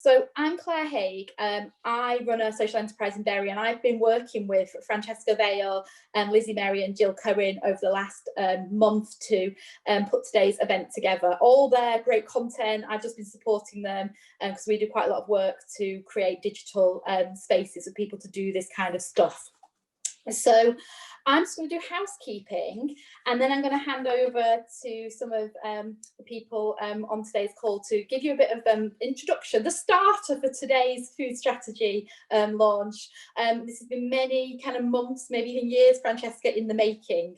So I'm Claire Haig. I run a social enterprise in Bury, and I've been working with Francesca Vale and Lizzie Merry and Jill Cohen over the last month to put today's event together. All their great content, I've just been supporting them because we do quite a lot of work to create digital spaces for people to do this kind of stuff. So I'm just going to do housekeeping, and then I'm going to hand over to some of the people on today's call to give you a bit of introduction, the starter for today's food strategy launch. This has been many kind of months, maybe even years, Francesca, in the making.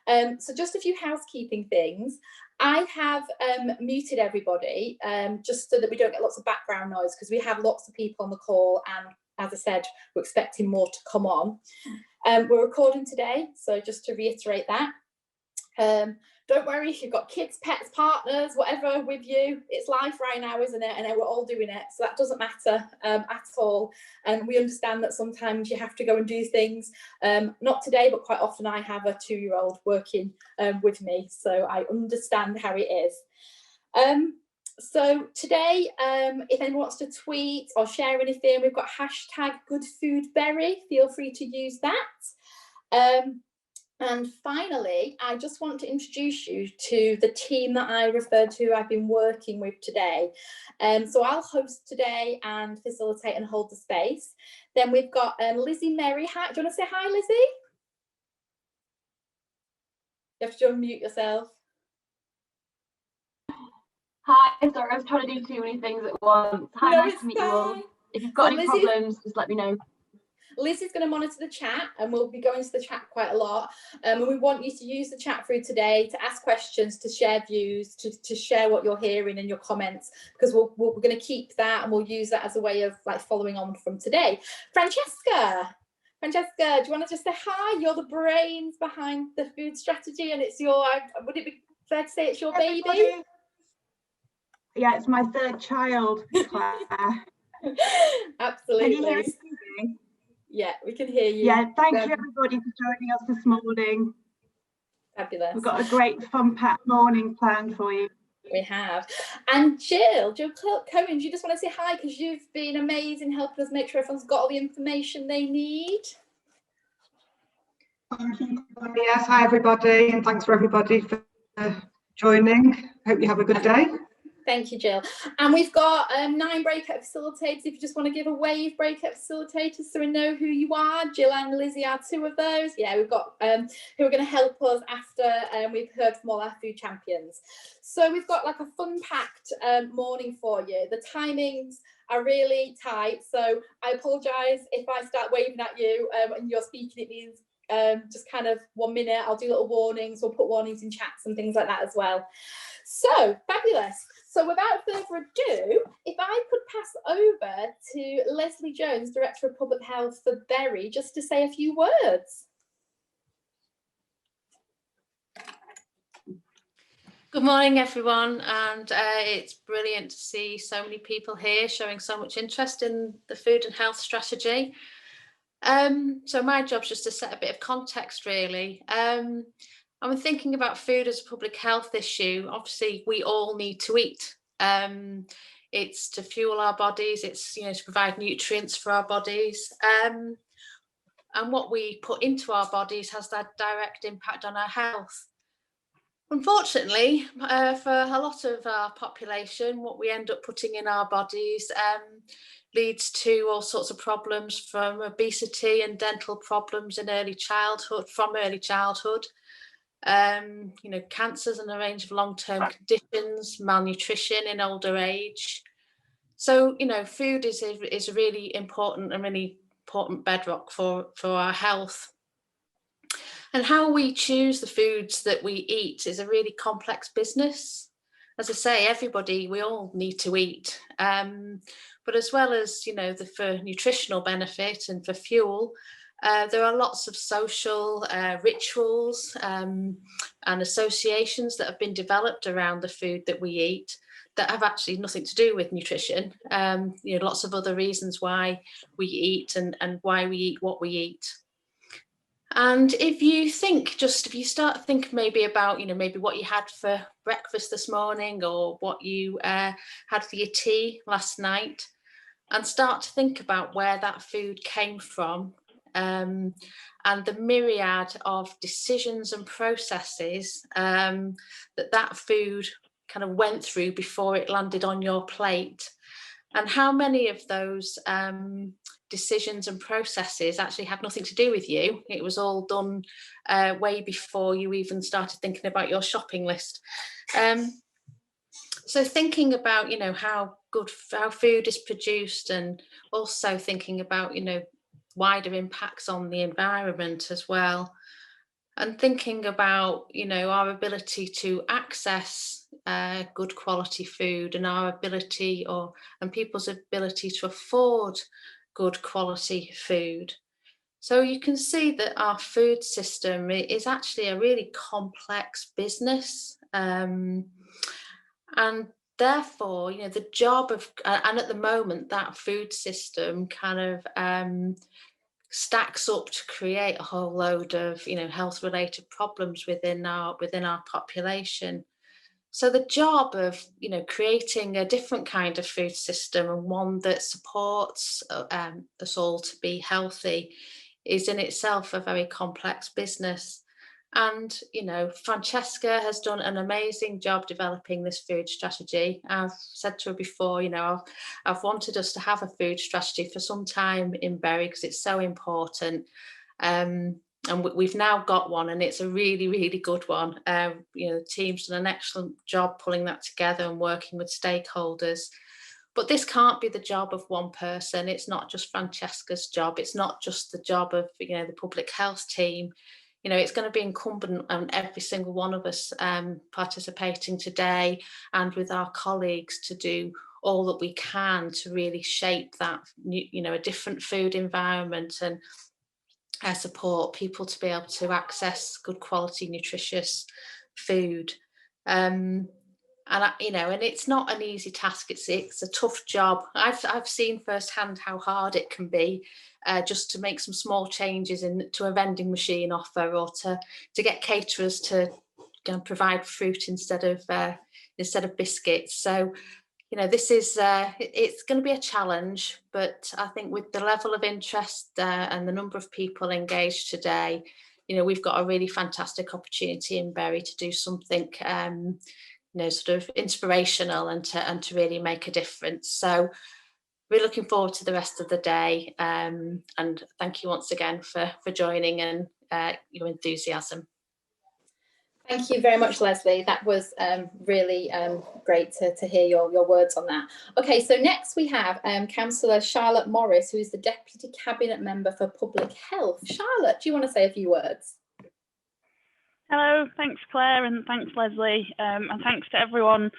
So just a few housekeeping things. I have muted everybody just so that we don't get lots of background noise, because we have lots of people on the call, and as I said, we're expecting more to come on. We're recording today, so just to reiterate that. Don't worry if you've got kids, pets, partners, whatever with you. It's live right now, isn't it? And we're all doing it, so that doesn't matter at all. And we understand that sometimes you have to go and do things. Not today, but quite often I have a 2-year-old working with me, so I understand how it is. So today, if anyone wants to tweet or share anything, we've got #GoodFoodBury. Feel free to use that. And finally, I just want to introduce you to the team that I referred to I've been working with today. So I'll host today and facilitate and hold the space. Then we've got Lizzie Merry. Hi, do you want to say hi, Lizzie? You have to unmute yourself. Hi, sorry, I was trying to do too many things at once. Hi, no, nice to meet you all. If you've got any problems, just let me know. Liz is going to monitor the chat, and we'll be going to the chat quite a lot. And we want you to use the chat through today to ask questions, to share views, to share what you're hearing and your comments, because we're going to keep that, and we'll use that as a way of like following on from today. Francesca, do you want to just say hi? You're the brains behind the food strategy, and it's your, would it be fair to say it's your baby? Yeah, it's my third child, Claire. Absolutely. Can you hear me? Yeah, we can hear you. Yeah, thank you everybody for joining us this morning. Fabulous. We've got a great fun-packed morning planned for you. We have. And Jill Cohen, do you just want to say hi, because you've been amazing helping us make sure everyone's got all the information they need? Thank you. Yes, hi everybody, and thanks for everybody for joining. Hope you have a good day. Thank you, Jill. And we've got 9 breakout facilitators. If you just want to give a wave, breakout facilitators, so we know who you are. Jill and Lizzie are 2 of those. Yeah, we've got who are going to help us after we've heard from all our food champions. So we've got like a fun-packed morning for you. The timings are really tight, so I apologise if I start waving at you and you're speaking. It means just kind of 1 minute. I'll do little warnings. We'll put warnings in chats and things like that as well. So fabulous. So without further ado, if I could pass over to Leslie Jones, Director of Public Health for Bury, just to say a few words. Good morning, everyone, and it's brilliant to see so many people here showing so much interest in the food and health strategy. So my job's just to set a bit of context, really. I'm thinking about food as a public health issue. Obviously, we all need to eat. It's to fuel our bodies. It's to provide nutrients for our bodies. And what we put into our bodies has that direct impact on our health. Unfortunately, for a lot of our population, what we end up putting in our bodies leads to all sorts of problems, from obesity and dental problems in early childhood, cancers and a range of long-term conditions, malnutrition in older age. So, food is a really important bedrock for our health. And how we choose the foods that we eat is a really complex business. As I say, we all need to eat. But as well as, for nutritional benefit and for fuel, there are lots of social rituals and associations that have been developed around the food that we eat that have actually nothing to do with nutrition. Lots of other reasons why we eat and why we eat what we eat. And if you start thinking maybe about, maybe what you had for breakfast this morning, or what you had for your tea last night, and start to think about where that food came from, and the myriad of decisions and processes that food kind of went through before it landed on your plate, and how many of those decisions and processes actually had nothing to do with you. It was all done way before you even started thinking about your shopping list. So thinking about, you know, how food is produced, and also thinking about, you know, wider impacts on the environment as well, and thinking about, you know, our ability to access good quality food, and our ability and people's ability to afford good quality food. So you can see that our food system is actually a really complex business. And therefore, you know, the job of, and at the moment, that food system kind of stacks up to create a whole load of, you know, health related problems within our population. So the job of, you know, creating a different kind of food system, and one that supports us all to be healthy, is in itself a very complex business. And, you know, Francesca has done an amazing job developing this food strategy. I've said to her before, you know, I've wanted us to have a food strategy for some time in Bury, because it's so important. And we've now got one, and it's a really, really good one. You know, the team's done an excellent job pulling that together and working with stakeholders. But this can't be the job of one person. It's not just Francesca's job. It's not just the job of, you know, the public health team. You know, it's going to be incumbent on every single one of us participating today, and with our colleagues, to do all that we can to really shape that, you know, a different food environment, and support people to be able to access good quality, nutritious food. And you know, and it's not an easy task. It's a tough job. I've seen firsthand how hard it can be, just to make some small changes to a vending machine offer, or to get caterers to provide fruit instead of biscuits. So, you know, this is it's going to be a challenge, but I think with the level of interest and the number of people engaged today, you know, we've got a really fantastic opportunity in Bury to do something you know, sort of inspirational, and to really make a difference. So we're looking forward to the rest of the day, and thank you once again for joining, and your enthusiasm. Thank you very much, Leslie. That was really great to hear your words on that. Okay, so next we have Councillor Charlotte Morris, who is the Deputy Cabinet Member for Public Health. Charlotte, do you want to say a few words? Hello, thanks Claire, and thanks Leslie, and thanks to everyone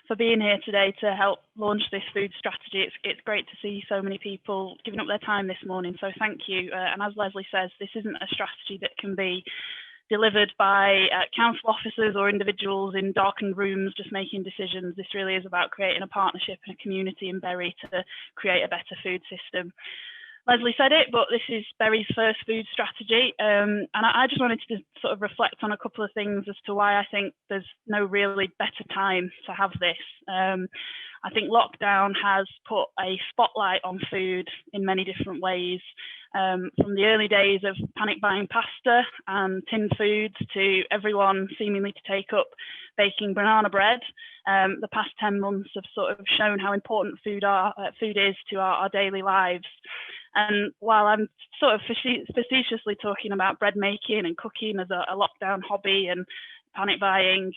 for being here today to help launch this food strategy. It's great to see so many people giving up their time this morning, so thank you. And as Leslie says, this isn't a strategy that can be delivered by council officers or individuals in darkened rooms just making decisions. This really is about creating a partnership and a community in Bury to create a better food system. Leslie said it, but this is Bury's first food strategy, and I just wanted to sort of reflect on a couple of things as to why I think there's no really better time to have this. I think lockdown has put a spotlight on food in many different ways, from the early days of panic buying pasta and tin foods to everyone seemingly to take up baking banana bread. The past 10 months have sort of shown how important food is to our daily lives. And while I'm sort of facetiously talking about bread making and cooking as a lockdown hobby and panic buying,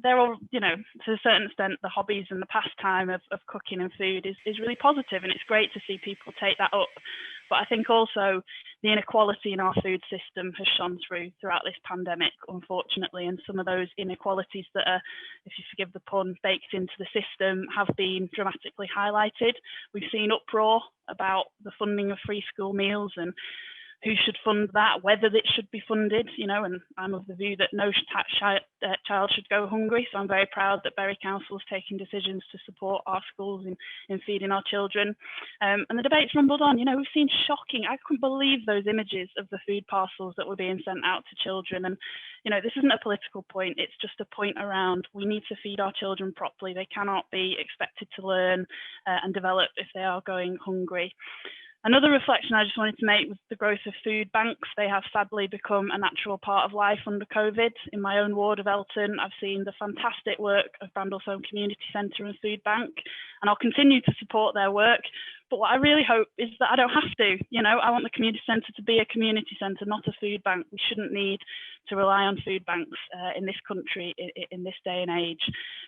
they're all, you know, to a certain extent, the hobbies and the pastime of cooking and food is really positive, and it's great to see people take that up. But I think also the inequality in our food system has shone throughout this pandemic, unfortunately, and some of those inequalities that are, if you forgive the pun, baked into the system have been dramatically highlighted. We've seen uproar about the funding of free school meals and who should fund that, whether it should be funded, you know, and I'm of the view that no child should go hungry. So I'm very proud that Bury Council is taking decisions to support our schools in feeding our children. And the debate's rumbled on. You know, we've seen shocking, I couldn't believe those images of the food parcels that were being sent out to children. And, you know, this isn't a political point, it's just a point around we need to feed our children properly. They cannot be expected to learn and develop if they are going hungry. Another reflection I just wanted to make was the growth of food banks. They have sadly become a natural part of life under COVID. In my own ward of Elton, I've seen the fantastic work of Brandlesham Community Centre and Food Bank, and I'll continue to support their work. But what I really hope is that I don't have to. You know, I want the community centre to be a community centre, not a food bank. We shouldn't need to rely on food banks in this country in this day and age.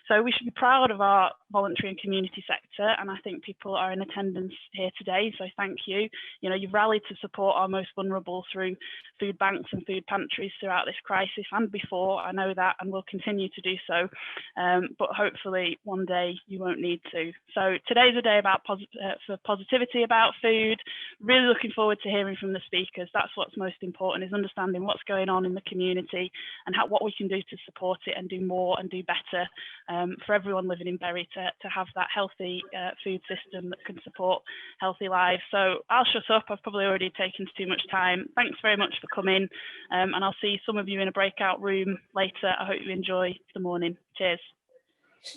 So we should be proud of our voluntary and community sector, and I think people are in attendance here today, so thank you. You know, you've rallied to support our most vulnerable through food banks and food pantries throughout this crisis and before, I know that, and will continue to do so, but hopefully one day you won't need to. So today's a day about positivity about food. Really looking forward to hearing from the speakers. That's what's most important, is understanding what's going on in the community and what we can do to support it and do more and do better for everyone living in Bury to have that healthy food system that can support healthy lives. So I'll shut up. I've probably already taken too much time. Thanks very much for coming, and I'll see some of you in a breakout room later. I hope you enjoy the morning. Cheers.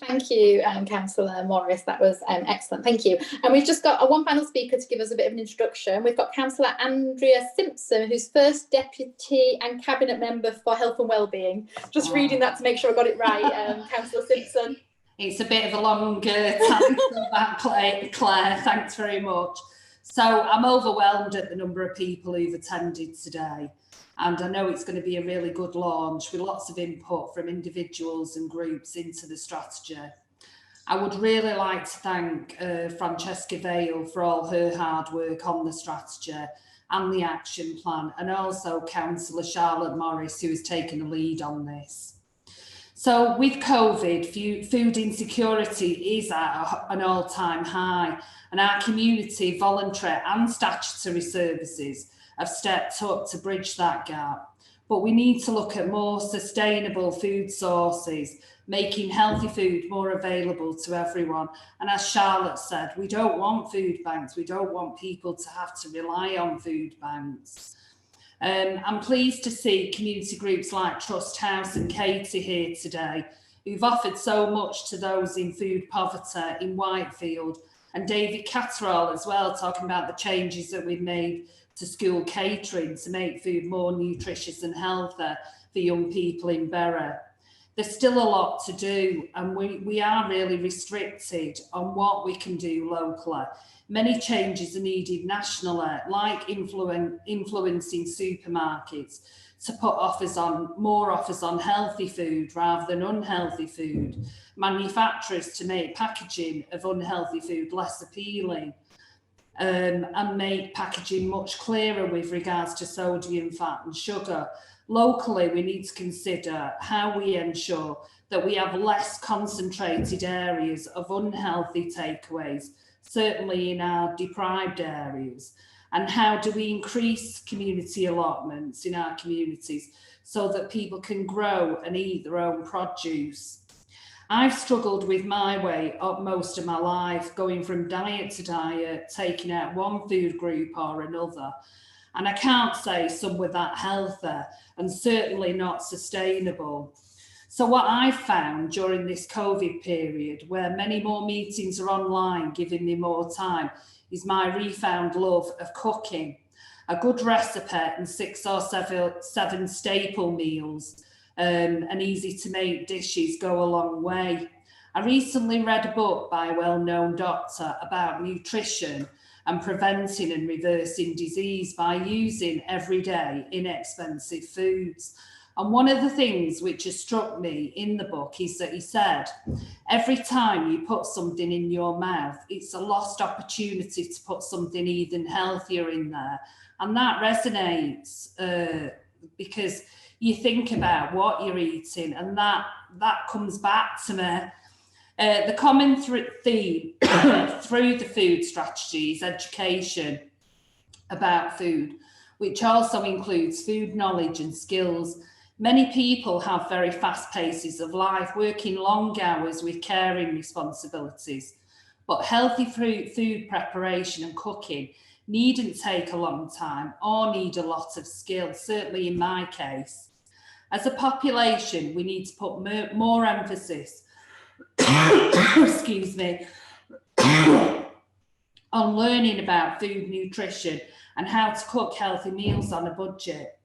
Thank you, Councillor Morris. That was excellent. Thank you. And we've just got one final speaker to give us a bit of an introduction. We've got Councillor Andrea Simpson, who's first Deputy and Cabinet Member for Health and Wellbeing. Just reading that to make sure I got it right, Councillor Simpson. It's a bit of a long time for that, Claire. Thanks very much. So I'm overwhelmed at the number of people who've attended today. And I know it's going to be a really good launch with lots of input from individuals and groups into the strategy. I would really like to thank Francesca Vale for all her hard work on the strategy and the action plan, and also Councillor Charlotte Morris, who has taken the lead on this. So with COVID, food insecurity is at an all-time high, and our community, voluntary and statutory services have stepped up to bridge that gap. But we need to look at more sustainable food sources, making healthy food more available to everyone. And as Charlotte said, we don't want food banks. We don't want people to have to rely on food banks. I'm pleased to see community groups like Trust House and Katie here today, who've offered so much to those in food poverty in Whitefield, and David Castrol as well, talking about the changes that we've made to school catering to make food more nutritious and healthy for young people in Bury. There's still a lot to do, and we are really restricted on what we can do locally. Many changes are needed nationally, like influencing supermarkets to put more offers on healthy food rather than unhealthy food, manufacturers to make packaging of unhealthy food less appealing, and make packaging much clearer with regards to sodium, fat and sugar. Locally, we need to consider how we ensure that we have less concentrated areas of unhealthy takeaways, certainly in our deprived areas. And how do we increase community allotments in our communities so that people can grow and eat their own produce? I've struggled with my weight up most of my life, going from diet to diet, taking out one food group or another. And I can't say some were that healthy and certainly not sustainable. So what I've found during this COVID period, where many more meetings are online, giving me more time, is my refound love of cooking. A good recipe and 6 or 7 staple meals and easy to make dishes go a long way. I recently read a book by a well-known doctor about nutrition and preventing and reversing disease by using everyday inexpensive foods. And one of the things which has struck me in the book is that he said, every time you put something in your mouth, it's a lost opportunity to put something even healthier in there. And that resonates because you think about what you're eating, and that comes back to me. The common theme through the food strategy is education about food. which also includes food knowledge and skills. Many people have very fast paces of life, working long hours with caring responsibilities, but healthy food preparation and cooking needn't take a long time or need a lot of skill, certainly in my case. As a population, we need to put more emphasis excuse me, on learning about food nutrition and how to cook healthy meals on a budget.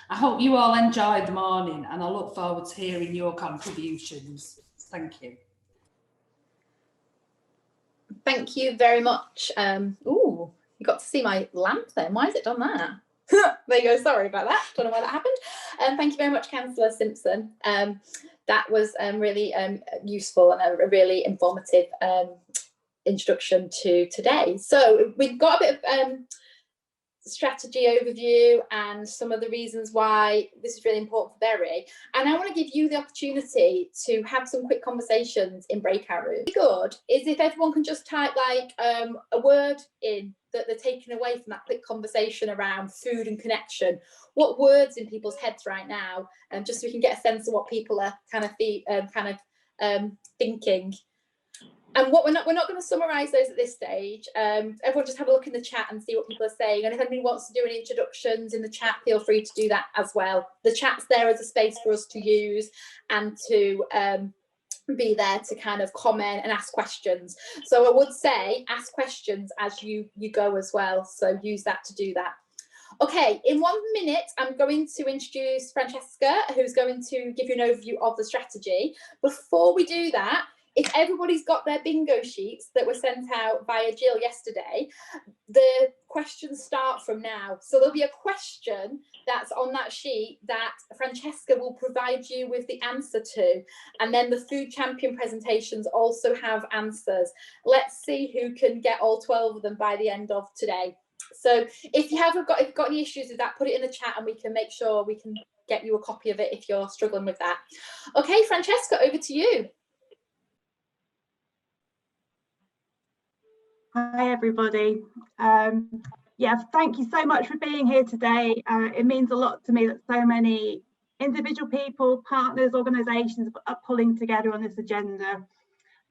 I hope you all enjoyed the morning and I look forward to hearing your contributions. Thank you. Thank you very much. Ooh, you got to see my lamp then. Why has it done that? There you go. Sorry about that. Don't know why that happened. Thank you very much, Councillor Simpson. That was really useful and a really informative introduction to today. So we've got a bit of strategy overview and some of the reasons why this is really important for Berry, and I want to give you the opportunity to have some quick conversations in breakout rooms. Good is if everyone can just type like a word in that they're taking away from that quick conversation around food and connection. What words in people's heads right now, just so we can get a sense of what people are kind of thinking. And what we're not going to summarise those at this stage. Everyone just have a look in the chat and see what people are saying. And if anybody wants to do any introductions in the chat, feel free to do that as well. The chat's there as a space for us to use and to be there to kind of comment and ask questions. So I would say ask questions as you go as well. So use that to do that. Okay, in 1 minute, I'm going to introduce Francesca, who's going to give you an overview of the strategy. Before we do that, if everybody's got their bingo sheets that were sent out via Jill yesterday, the questions start from now. So there'll be a question that's on that sheet that Francesca will provide you with the answer to. And then the food champion presentations also have answers. Let's see who can get all 12 of them by the end of today. So if you haven't got, if you've got any issues with that, put it in the chat and we can make sure we can get you a copy of it if you're struggling with that. Okay, Francesca, over to you. Hi everybody. Yeah, thank you so much for being here today. It means a lot to me that so many individual people, partners, organisations are pulling together on this agenda.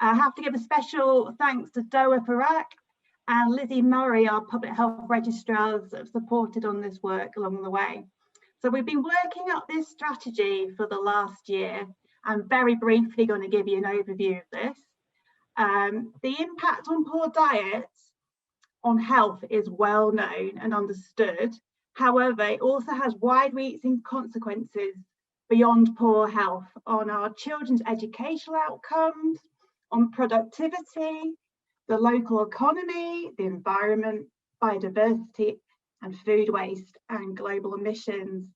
I have to give a special thanks to Doa Parak and Lizzie Murray, our public health registrars, that have supported on this work along the way. So we've been working up this strategy for the last year. I'm very briefly going to give you an overview of this. The impact on poor diets on health is well known and understood. However, it also has wide-reaching consequences beyond poor health on our children's educational outcomes, on productivity, the local economy, the environment, biodiversity, and food waste and global emissions.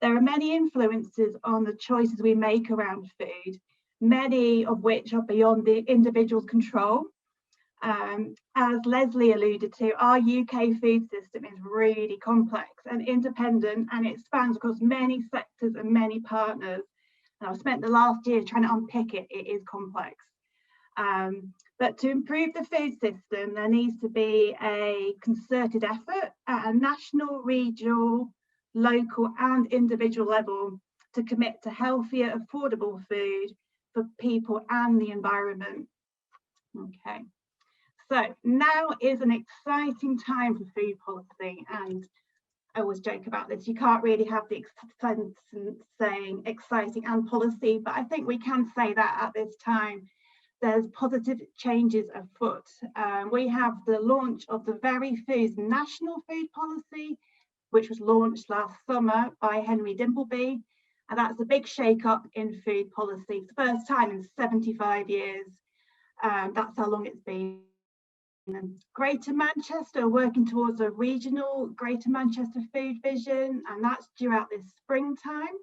There are many influences on the choices we make around food, many of which are beyond the individual's control. As Leslie alluded to, our UK food system is really complex and independent, and it spans across many sectors and many partners. And I've spent the last year trying to unpick it. It is complex. But to improve the food system, there needs to be a concerted effort at a national, regional, local and individual level to commit to healthier, affordable food for people and the environment. Okay, so now is an exciting time for food policy, and I always joke about this, you can't really have the sentence saying exciting and policy, but I think we can say that at this time there's positive changes afoot. We have the launch of the Very Foods National Food Policy, which was launched last summer by Henry Dimbleby. And that's a big shake-up in food policy. It's the first time in 75 years. That's how long it's been. Greater Manchester working towards a regional Greater Manchester food vision, and that's due out this springtime.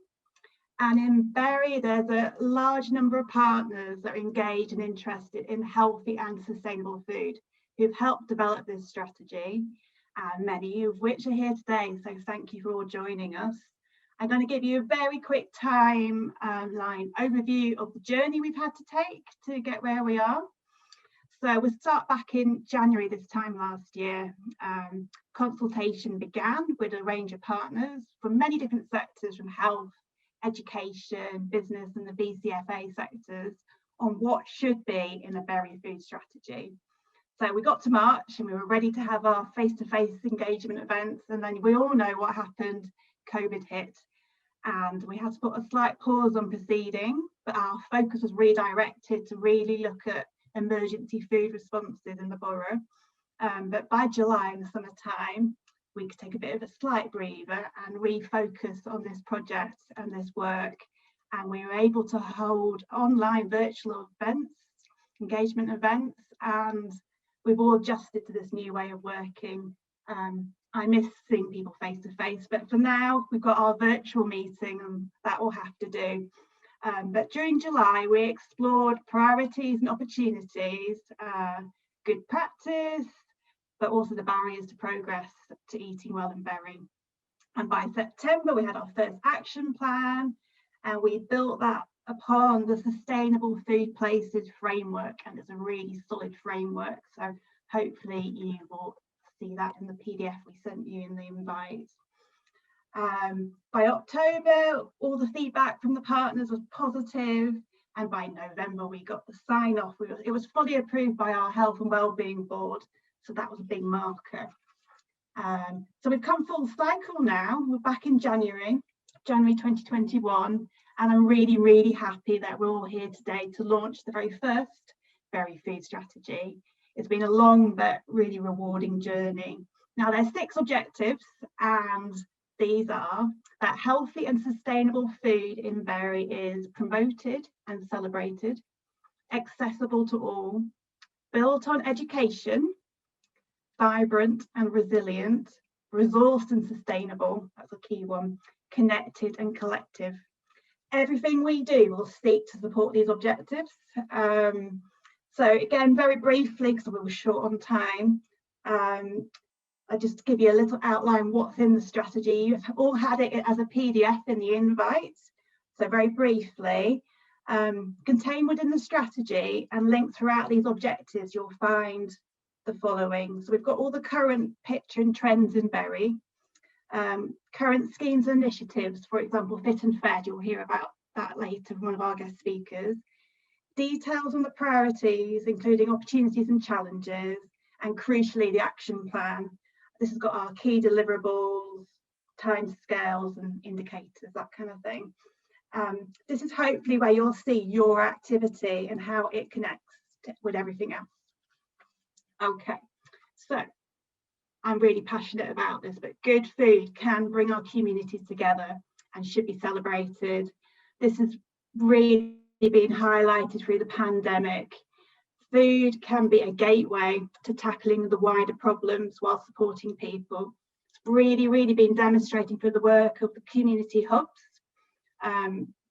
And in Berry, there's a large number of partners that are engaged and interested in healthy and sustainable food who've helped develop this strategy, and many of which are here today. So thank you for all joining us. I'm going to give you a very quick timeline overview of the journey we've had to take to get where we are. So we start back in January this time last year. Consultation began with a range of partners from many different sectors, from health, education, business and the BCFA sectors, on what should be in a berry food strategy. So we got to March and we were ready to have our face-to-face engagement events, and then we all know what happened. COVID hit and we had to put a slight pause on proceeding, but our focus was redirected to really look at emergency food responses in the borough. But by July, in the summertime, we could take a bit of a slight breather and refocus on this project and this work. And we were able to hold online virtual events, engagement events, and we've all adjusted to this new way of working. I miss seeing people face to face, but for now we've got our virtual meeting and that will have to do. But during July, we explored priorities and opportunities, good practice, but also the barriers to progress to eating well in Berry. And by September, we had our first action plan, and we built that upon the Sustainable Food Places framework, and it's a really solid framework. So hopefully you will see that in the PDF we sent you in the invite. By October, all the feedback from the partners was positive, and by November we got the sign off. It was fully approved by our Health and Wellbeing Board, so that was a big marker. So we've come full cycle now. We're back in January 2021, and I'm really happy that we're all here today to launch the very first berry food strategy. It's been a long but really rewarding journey. Now there's 6 objectives, and these are that healthy and sustainable food in Berry is promoted and celebrated, accessible to all, built on education, vibrant and resilient, resourced and sustainable, that's a key one, connected and collective. Everything we do will seek to support these objectives. So again, very briefly, because we were short on time, I'll just give you a little outline what's in the strategy. You've all had it as a PDF in the invite. So very briefly, contained within the strategy and linked throughout these objectives, you'll find the following. So we've got all the current picture and trends in Berry, current schemes and initiatives, for example, Fit and Fed, you'll hear about that later from one of our guest speakers. Details on the priorities, including opportunities and challenges, and crucially, the action plan. This has got our key deliverables, timescales and indicators, that kind of thing. This is hopefully where you'll see your activity and how it connects with everything else. Okay, so I'm really passionate about this, but good food can bring our communities together and should be celebrated. This has really been highlighted through the pandemic. Food can be a gateway to tackling the wider problems while supporting people. It's really been demonstrating through the work of the community hubs.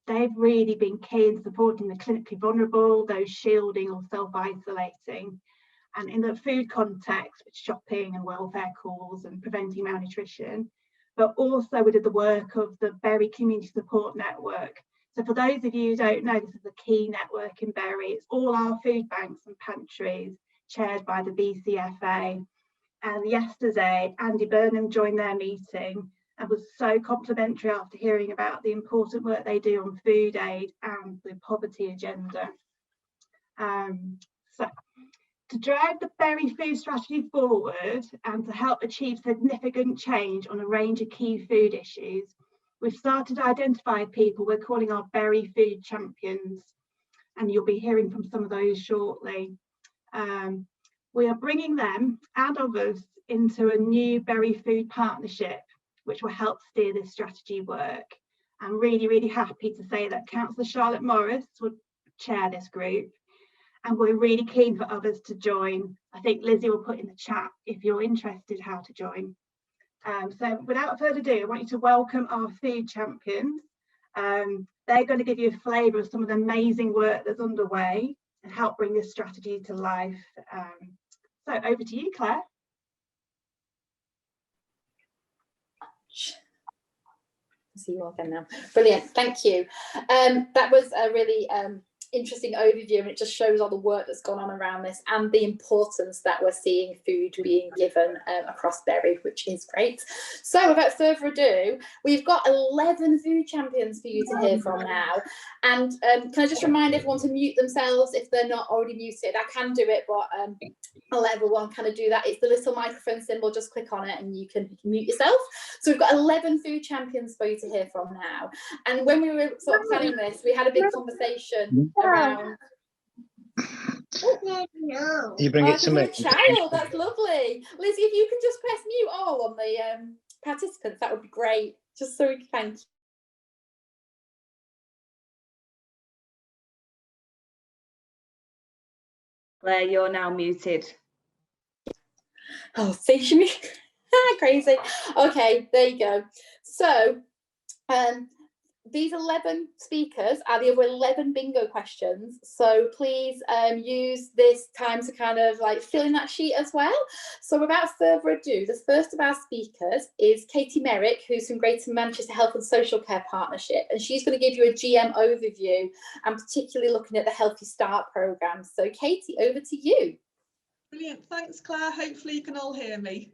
They've really been key in supporting the clinically vulnerable, those shielding or self-isolating. And in the food context, with shopping and welfare calls and preventing malnutrition, but also we did the work of the Berry Community Support Network. So for those of you who don't know, this is a key network in Berry. It's all our food banks and pantries chaired by the BCFA. And yesterday, Andy Burnham joined their meeting and was so complimentary after hearing about the important work they do on food aid and the poverty agenda. So to drive the Berry food strategy forward and to help achieve significant change on a range of key food issues, we've started to identify people we're calling our Berry food champions, and you'll be hearing from some of those shortly. We are bringing them and others into a new Berry food partnership, which will help steer this strategy work. I'm really happy to say that Councillor Charlotte Morris will chair this group, and we're really keen for others to join. I think Lizzie will put in the chat if you're interested how to join. So without further ado, I want you to welcome our food champions. They're going to give you a flavour of some of the amazing work that's underway and help bring this strategy to life. So over to you, Claire. See you all again now. Brilliant, thank you. That was a really interesting overview, and it just shows all the work that's gone on around this and the importance that we're seeing food being given across Bury, which is great. So without further ado, we've got 11 food champions for you to hear from now. And can I just remind everyone to mute themselves if they're not already muted? I can do it, but I'll let everyone kind of do that. It's the little microphone symbol, just click on it and you can mute yourself. So we've got 11 food champions for you to hear from now. And when we were sort of planning this, we had a big conversation around. You bring it to me. A child, that's lovely. Lizzie, if you can just press mute all on the participants, that would be great. Just so we can thank you. Claire, you're now muted. Oh, see me. Crazy. Okay, there you go. So these 11 speakers are the other 11 bingo questions. So please use this time to kind of like fill in that sheet as well. So without further ado, the first of our speakers is Katie Merrick, who's from Greater Manchester Health and Social Care Partnership. And she's going to give you a GM overview and particularly looking at the Healthy Start programme. So Katie, over to you. Brilliant. Thanks, Claire. Hopefully you can all hear me.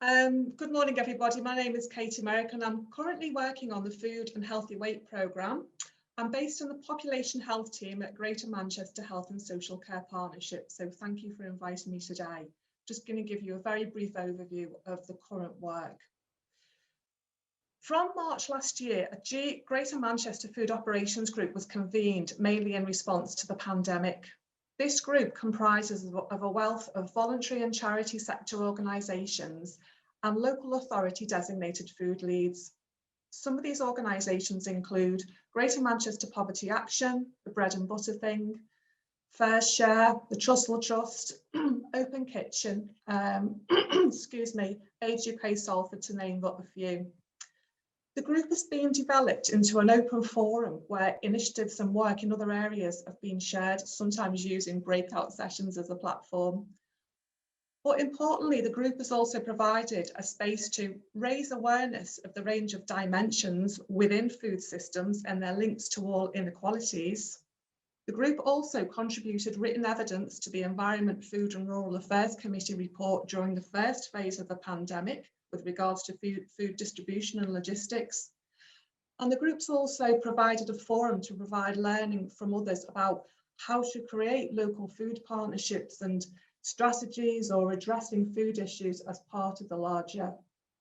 Good morning, everybody. My name is Katie Merrick and I'm currently working on the Food and Healthy Weight programme. I'm based on the Population Health team at Greater Manchester Health and Social Care Partnership. So thank you for inviting me today. Just going to give you a very brief overview of the current work. From March last year, a Greater Manchester Food Operations Group was convened mainly in response to the pandemic. This group comprises of a wealth of voluntary and charity sector organisations and local authority designated food leads. Some of these organisations include Greater Manchester Poverty Action, the Bread and Butter Thing, Fair Share, the Trussell Trust, Open Kitchen, excuse me, Age UK Salford, to name but a few. The group is being developed into an open forum where initiatives and work in other areas have been shared, sometimes using breakout sessions as a platform. But importantly, the group has also provided a space to raise awareness of the range of dimensions within food systems and their links to all inequalities. The group also contributed written evidence to the Environment, Food and Rural Affairs Committee report during the first phase of the pandemic, with regards to food distribution and logistics. And the group's also provided a forum to provide learning from others about how to create local food partnerships and strategies or addressing food issues as part of the larger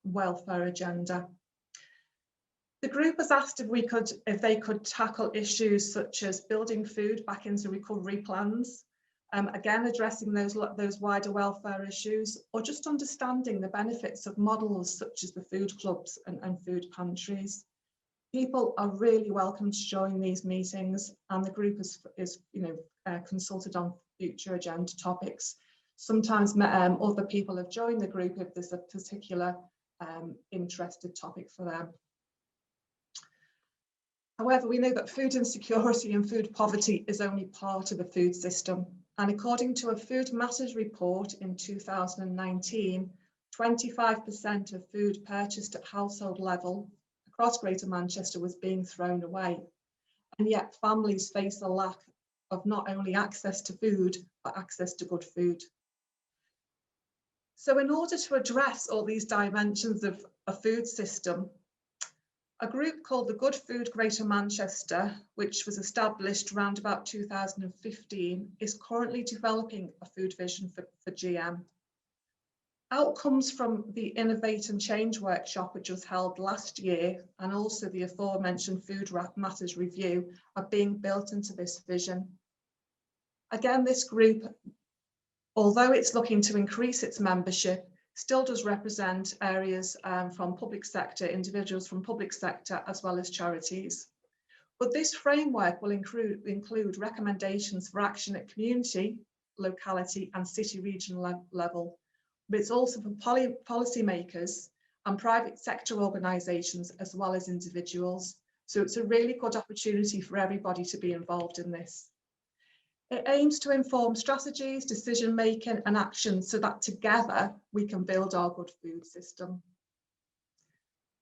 welfare agenda. The group has asked if they could tackle issues such as building food back into recovery plans, again addressing those wider welfare issues, or just understanding the benefits of models such as the food clubs and food pantries. People are really welcome to join these meetings, and the group is consulted on future agenda topics. Sometimes other people have joined the group if there's a particular interested topic for them. However, we know that food insecurity and food poverty is only part of the food system. And according to a Food Matters report in 2019, 25% of food purchased at household level across Greater Manchester was being thrown away. And yet families face a lack of not only access to food, but access to good food. So in order to address all these dimensions of a food system, a group called the Good Food Greater Manchester, which was established around about 2015, is currently developing a food vision for GM. Outcomes from the Innovate and Change workshop, which was held last year, and also the aforementioned Food Matters review, are being built into this vision. Again, this group, although it's looking to increase its membership, still does represent areas from public sector, individuals from public sector, as well as charities. But this framework will include recommendations for action at community, locality and city regional level. But it's also for policymakers and private sector organisations, as well as individuals. So it's a really good opportunity for everybody to be involved in this. It aims to inform strategies, decision making and action so that together we can build our good food system.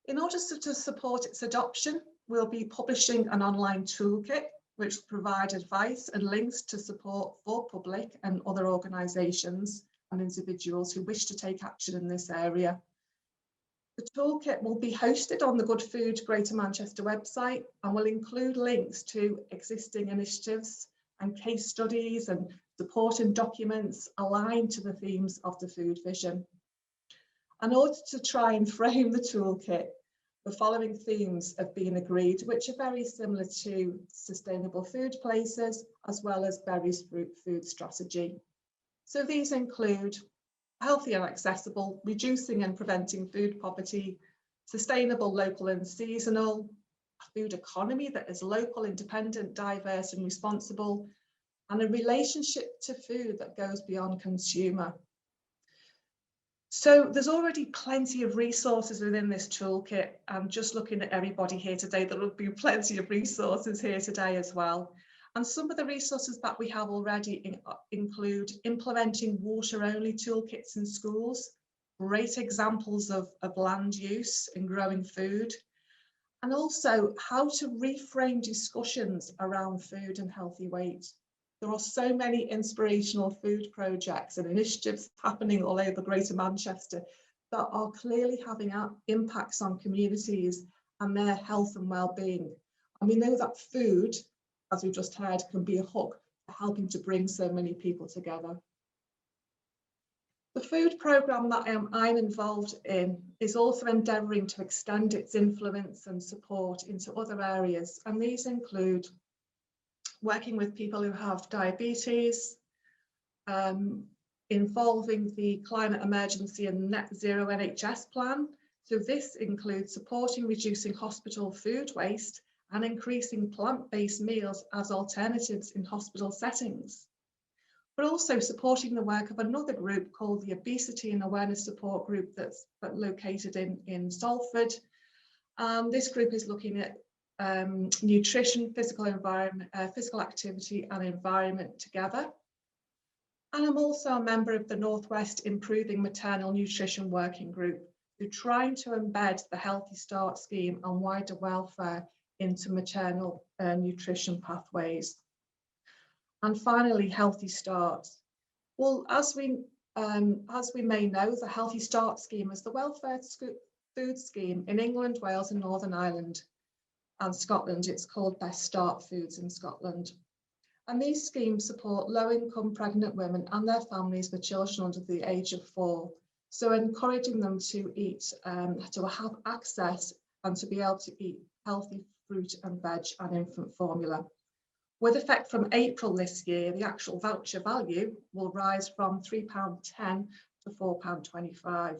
In order to support its adoption, we'll be publishing an online toolkit which will provide advice and links to support for public and other organisations and individuals who wish to take action in this area. The toolkit will be hosted on the Good Food Greater Manchester website and will include links to existing initiatives and case studies and supporting documents aligned to the themes of the food vision. In order to try and frame the toolkit, the following themes have been agreed, which are very similar to sustainable food places, as well as Berry's food strategy. So these include healthy and accessible, reducing and preventing food poverty, sustainable, local and seasonal, a food economy that is local, independent, diverse and responsible, and a relationship to food that goes beyond consumer. So there's already plenty of resources within this toolkit. I'm just looking at everybody here today, there will be plenty of resources here today as well. And some of the resources that we have already include implementing water-only toolkits in schools, great examples of land use in growing food, and also how to reframe discussions around food and healthy weight. There are so many inspirational food projects and initiatives happening all over Greater Manchester that are clearly having impacts on communities and their health and well-being. And we know that food, as we've just heard, can be a hook for helping to bring so many people together. The food programme that I'm involved in is also endeavouring to extend its influence and support into other areas, and these include working with people who have diabetes, involving the climate emergency and net zero NHS plan. So this includes supporting reducing hospital food waste and increasing plant-based meals as alternatives in hospital settings, but also supporting the work of another group called the Obesity and Awareness Support Group that's located in Salford. This group is looking at nutrition, physical activity and environment together. And I'm also a member of the Northwest Improving Maternal Nutrition Working Group, who are trying to embed the Healthy Start scheme and wider welfare into maternal nutrition pathways. And finally, Healthy Start. Well, as we may know, the Healthy Start scheme is the welfare food scheme in England, Wales and Northern Ireland and Scotland. It's called Best Start Foods in Scotland. And these schemes support low-income pregnant women and their families with children under the age of 4. So encouraging them to eat, to have access and to be able to eat healthy fruit and veg and infant formula. With effect from April this year, the actual voucher value will rise from £3.10 to £4.25.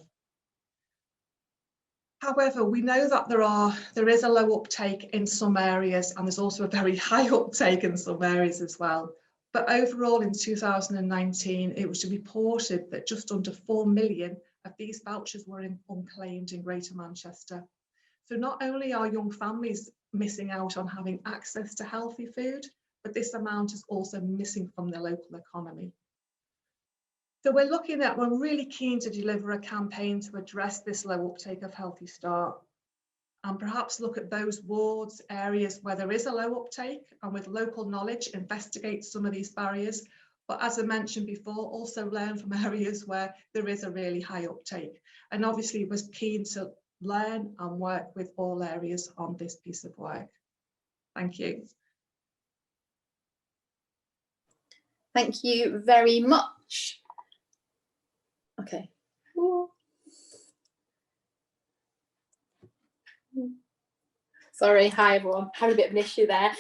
However, we know that there is a low uptake in some areas, and there's also a very high uptake in some areas as well. But overall in 2019, it was reported that just under 4 million of these vouchers were unclaimed in Greater Manchester. So not only are young families missing out on having access to healthy food, but this amount is also missing from the local economy. So we're really keen to deliver a campaign to address this low uptake of Healthy Start, and perhaps look at those wards, areas where there is a low uptake, and with local knowledge, investigate some of these barriers. But as I mentioned before, also learn from areas where there is a really high uptake. And obviously was keen to learn and work with all areas on this piece of work. Thank you. Thank you very much. Okay. Ooh. Sorry, hi everyone. Had a bit of an issue there.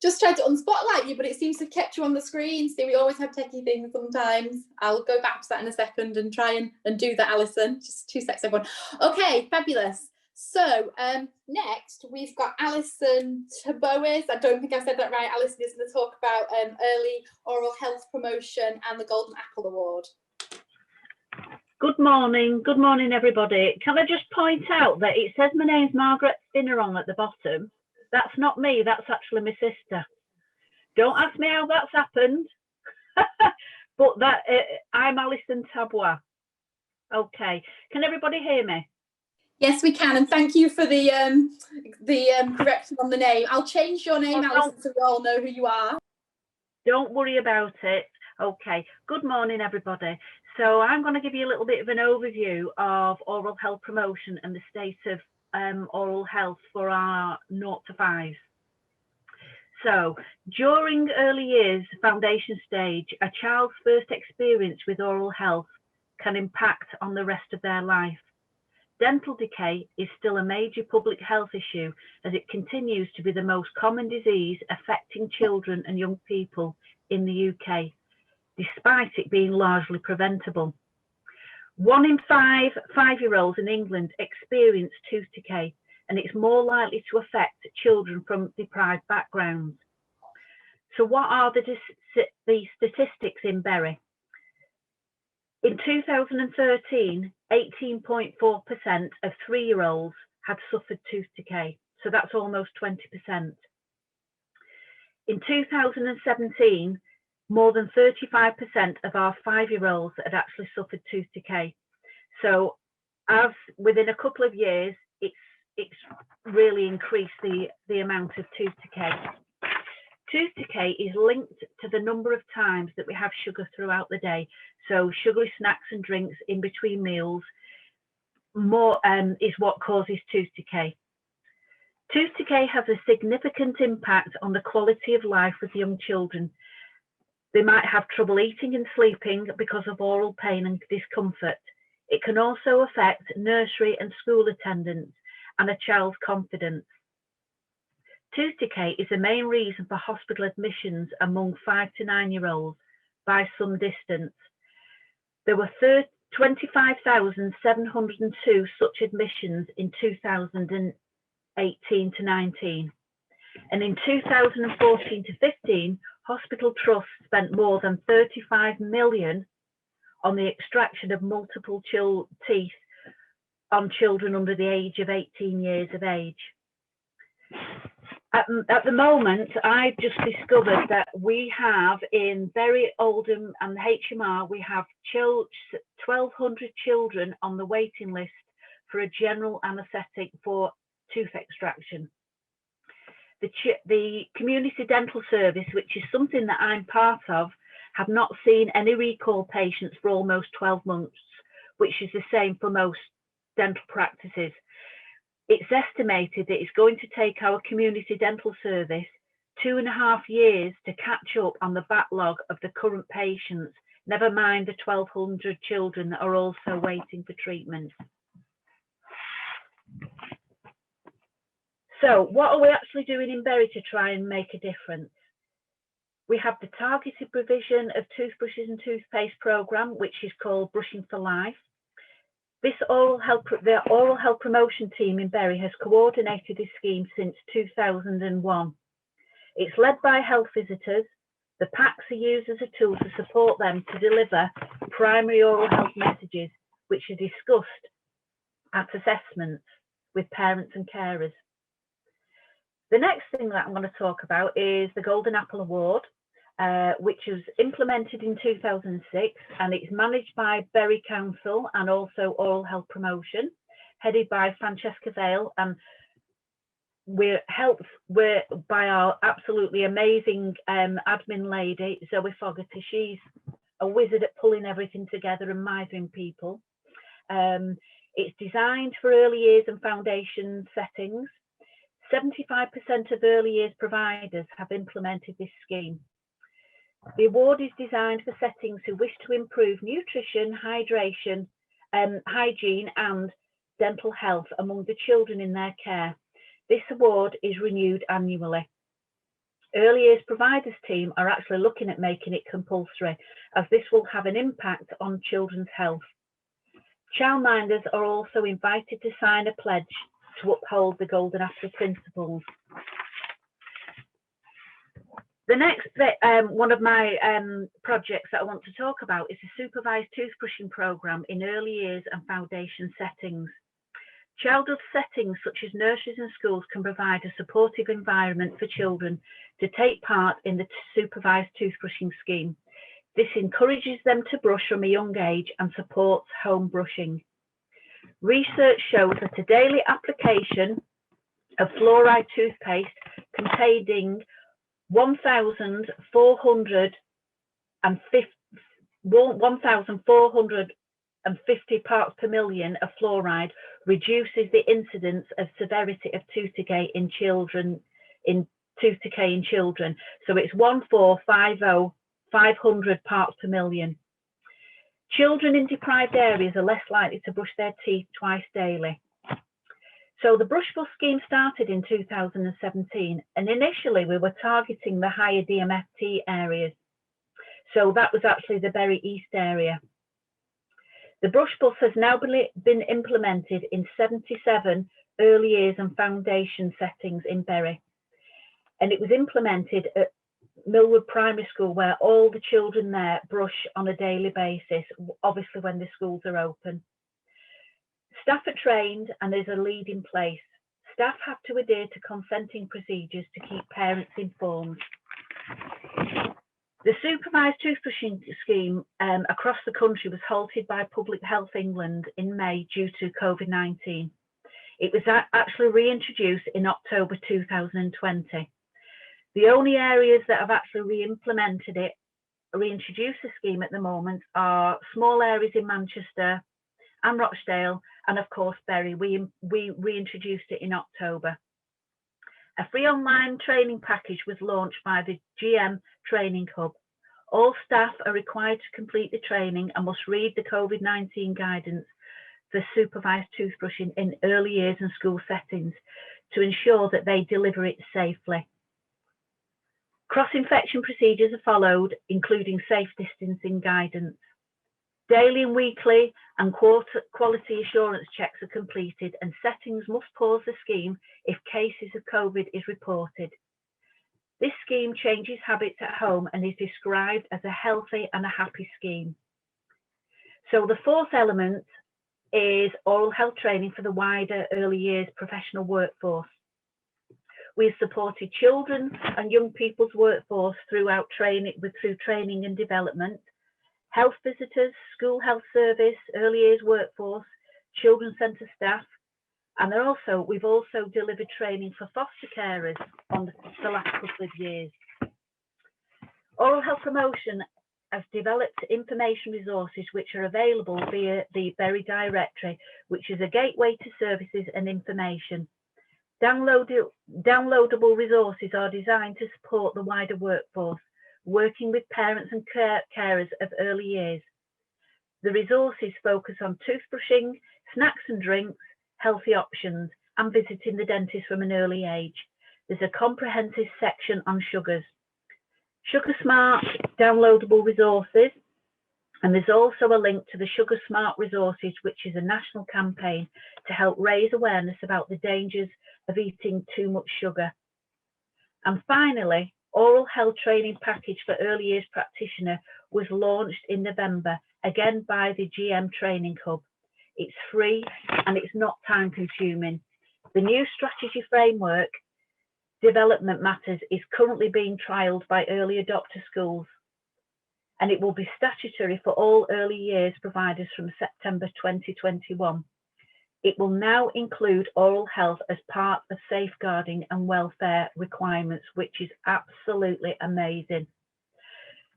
Just tried to unspotlight you, but it seems to have kept you on the screen. So we always have techie things sometimes. I'll go back to that in a second and try and do that, Alison. Just 2 seconds, everyone. Okay, fabulous. So next we've got Alison Tabois. I don't think I said that right. Alison is going to talk about early oral health promotion and the Golden Apple Award. Good morning everybody. Can I just point out that it says my name's Margaret Spinneron at the bottom. That's not me, that's actually my sister. Don't ask me how that's happened, but I'm Alison Tabois. Okay, can everybody hear me? Yes, we can, and thank you for the correction on the name. I'll change your name, Alison, so we all know who you are. Don't worry about it. Okay, good morning, everybody. So I'm going to give you a little bit of an overview of oral health promotion and the state of oral health for our 0 to 5s. So during early years, foundation stage, a child's first experience with oral health can impact on the rest of their life. Dental decay is still a major public health issue as it continues to be the most common disease affecting children and young people in the UK, despite it being largely preventable. 1 in 5 5-year-olds in England experience tooth decay, and it's more likely to affect children from deprived backgrounds. So what are the statistics in Bury? In 2013, 18.4% of 3-year-olds had suffered tooth decay, so that's almost 20%. In 2017, more than 35% of our 5-year-olds had actually suffered tooth decay. So as within a couple of years, it's really increased the amount of tooth decay. Tooth decay is linked to the number of times that we have sugar throughout the day. So sugary snacks and drinks in between meals more is what causes tooth decay. Tooth decay has a significant impact on the quality of life with young children. They might have trouble eating and sleeping because of oral pain and discomfort. It can also affect nursery and school attendance and a child's confidence. Tooth decay is the main reason for hospital admissions among 5 to 9-year-olds by some distance. There were 25,702 such admissions in 2018 to 19. And in 2014 to 15, hospital trusts spent more than 35 million on the extraction of multiple teeth on children under the age of 18 years of age. At the moment, I've just discovered that we have in Bury, Oldham and HMR, we have 1,200 children on the waiting list for a general anaesthetic for tooth extraction. The community dental service, which is something that I'm part of, have not seen any recall patients for almost 12 months, which is the same for most dental practices. It's estimated that it's going to take our community dental service 2.5 years to catch up on the backlog of the current patients, never mind the 1,200 children that are also waiting for treatment. So what are we actually doing in Bury to try and make a difference? We have the targeted provision of toothbrushes and toothpaste programme, which is called Brushing for Life. The oral health promotion team in Bury has coordinated this scheme since 2001. It's led by health visitors. The packs are used as a tool to support them to deliver primary oral health messages, which are discussed at assessments with parents and carers. The next thing that I'm going to talk about is the Golden Apple Award, which was implemented in 2006, and it's managed by Bury Council and also Oral Health Promotion, headed by Francesca Vale, and we're helped by our absolutely amazing admin lady, Zoe Fogarty. She's a wizard at pulling everything together and mithering people. It's designed for early years and foundation settings. 75% of early years providers have implemented this scheme. The award is designed for settings who wish to improve nutrition, hydration, hygiene and dental health among the children in their care. This award is renewed annually. Early years providers team are actually looking at making it compulsory, as this will have an impact on children's health. Childminders are also invited to sign a pledge to uphold the Golden Apple principles. The next bit, one of my projects that I want to talk about is the Supervised Toothbrushing programme in early years and foundation settings. Childhood settings such as nurseries and schools can provide a supportive environment for children to take part in the Supervised Toothbrushing scheme. This encourages them to brush from a young age and supports home brushing. Research shows that a daily application of fluoride toothpaste containing 1,450 parts per million of fluoride reduces the incidence of severity of tooth decay in children. So it's 500 parts per million. Children in deprived areas are less likely to brush their teeth twice daily. So the Brush Bus scheme started in 2017, and initially we were targeting the higher DMFT areas. So that was actually the Bury East area. The Brush Bus has now been implemented in 77 early years and foundation settings in Bury. And it was implemented at Millwood Primary School, where all the children there brush on a daily basis, obviously when the schools are open. Staff are trained and there's a lead in place. Staff have to adhere to consenting procedures to keep parents informed. The supervised toothbrushing scheme across the country was halted by Public Health England in May due to COVID-19. It was actually reintroduced in October 2020. The only areas that have actually reintroduced the scheme at the moment are small areas in Manchester and Rochdale, and of course Bury. We reintroduced it in October. A free online training package was launched by the GM Training Hub. All staff are required to complete the training and must read the COVID-19 guidance for supervised toothbrushing in early years and school settings to ensure that they deliver it safely. Cross-infection procedures are followed, including safe distancing guidance. Daily and weekly and quality assurance checks are completed, and settings must pause the scheme if cases of COVID is reported. This scheme changes habits at home and is described as a healthy and a happy scheme. So the fourth element is oral health training for the wider early years professional workforce. We have supported children and young people's workforce through training and development, health visitors, school health service, early years workforce, children's centre staff, and we've also delivered training for foster carers on the last couple of years. Oral health promotion has developed information resources which are available via the Bury Directory, which is a gateway to services and information. Downloadable resources are designed to support the wider workforce, working with parents and carers of early years. The resources focus on toothbrushing, snacks and drinks, healthy options, and visiting the dentist from an early age. There's a comprehensive section on sugars. Sugar Smart downloadable resources, and there's also a link to the Sugar Smart resources, which is a national campaign to help raise awareness about the dangers of eating too much sugar. And finally, oral health training package for early years practitioner was launched in November, again by the GM Training Hub. It's free and it's not time consuming. The new strategy framework development matters is currently being trialled by early adopter schools, and it will be statutory for all early years providers from September 2021. It will now include oral health as part of safeguarding and welfare requirements, which is absolutely amazing.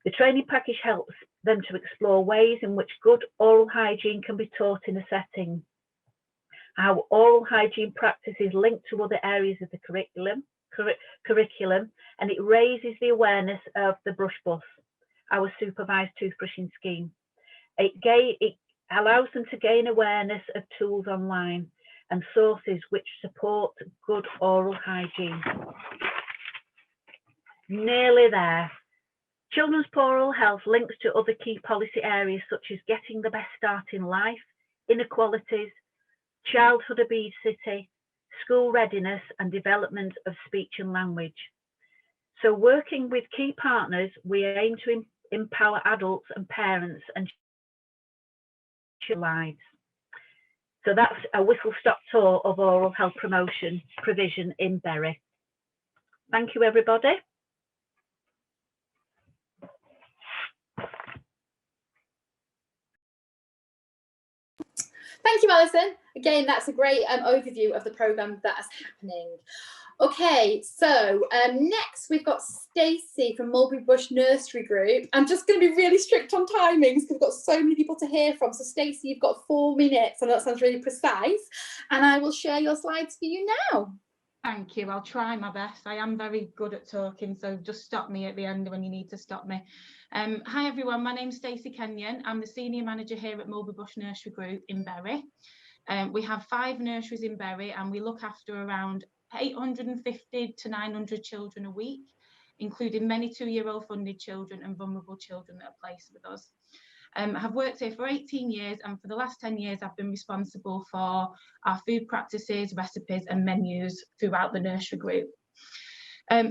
The training package helps them to explore ways in which good oral hygiene can be taught in a setting, how oral hygiene practices link to other areas of the curriculum, and it raises the awareness of the Brush Bus, our supervised toothbrushing scheme. It allows them to gain awareness of tools online and sources which support good oral hygiene. Nearly there. Children's poor oral health links to other key policy areas such as getting the best start in life, inequalities, childhood obesity, school readiness, and development of speech and language. So working with key partners, we aim to empower adults and parents and lives. So that's a whistle-stop tour of oral health promotion provision in Bury. Thank you, everybody. Thank you, Alison. Again, that's a great overview of the programme that is happening. Okay, so next we've got Stacy from Mulberry Nursery Group. I'm just going to be really strict on timings because we've got so many people to hear from. So Stacy, you've got 4 minutes, and that sounds really precise. And I will share your slides for you now. Thank you. I'll try my best. I am very good at talking, so just stop me at the end when you need to stop me. Hi everyone, my name's Stacey Kenyon. I'm the Senior Manager here at Mulberry Nursery Group in Bury. We have 5 nurseries in Bury, and we look after around 850 to 900 children a week, including many 2-year-old funded children and vulnerable children that are placed with us. I have worked here for 18 years, and for the last 10 years I've been responsible for our food practices, recipes and menus throughout the nursery group.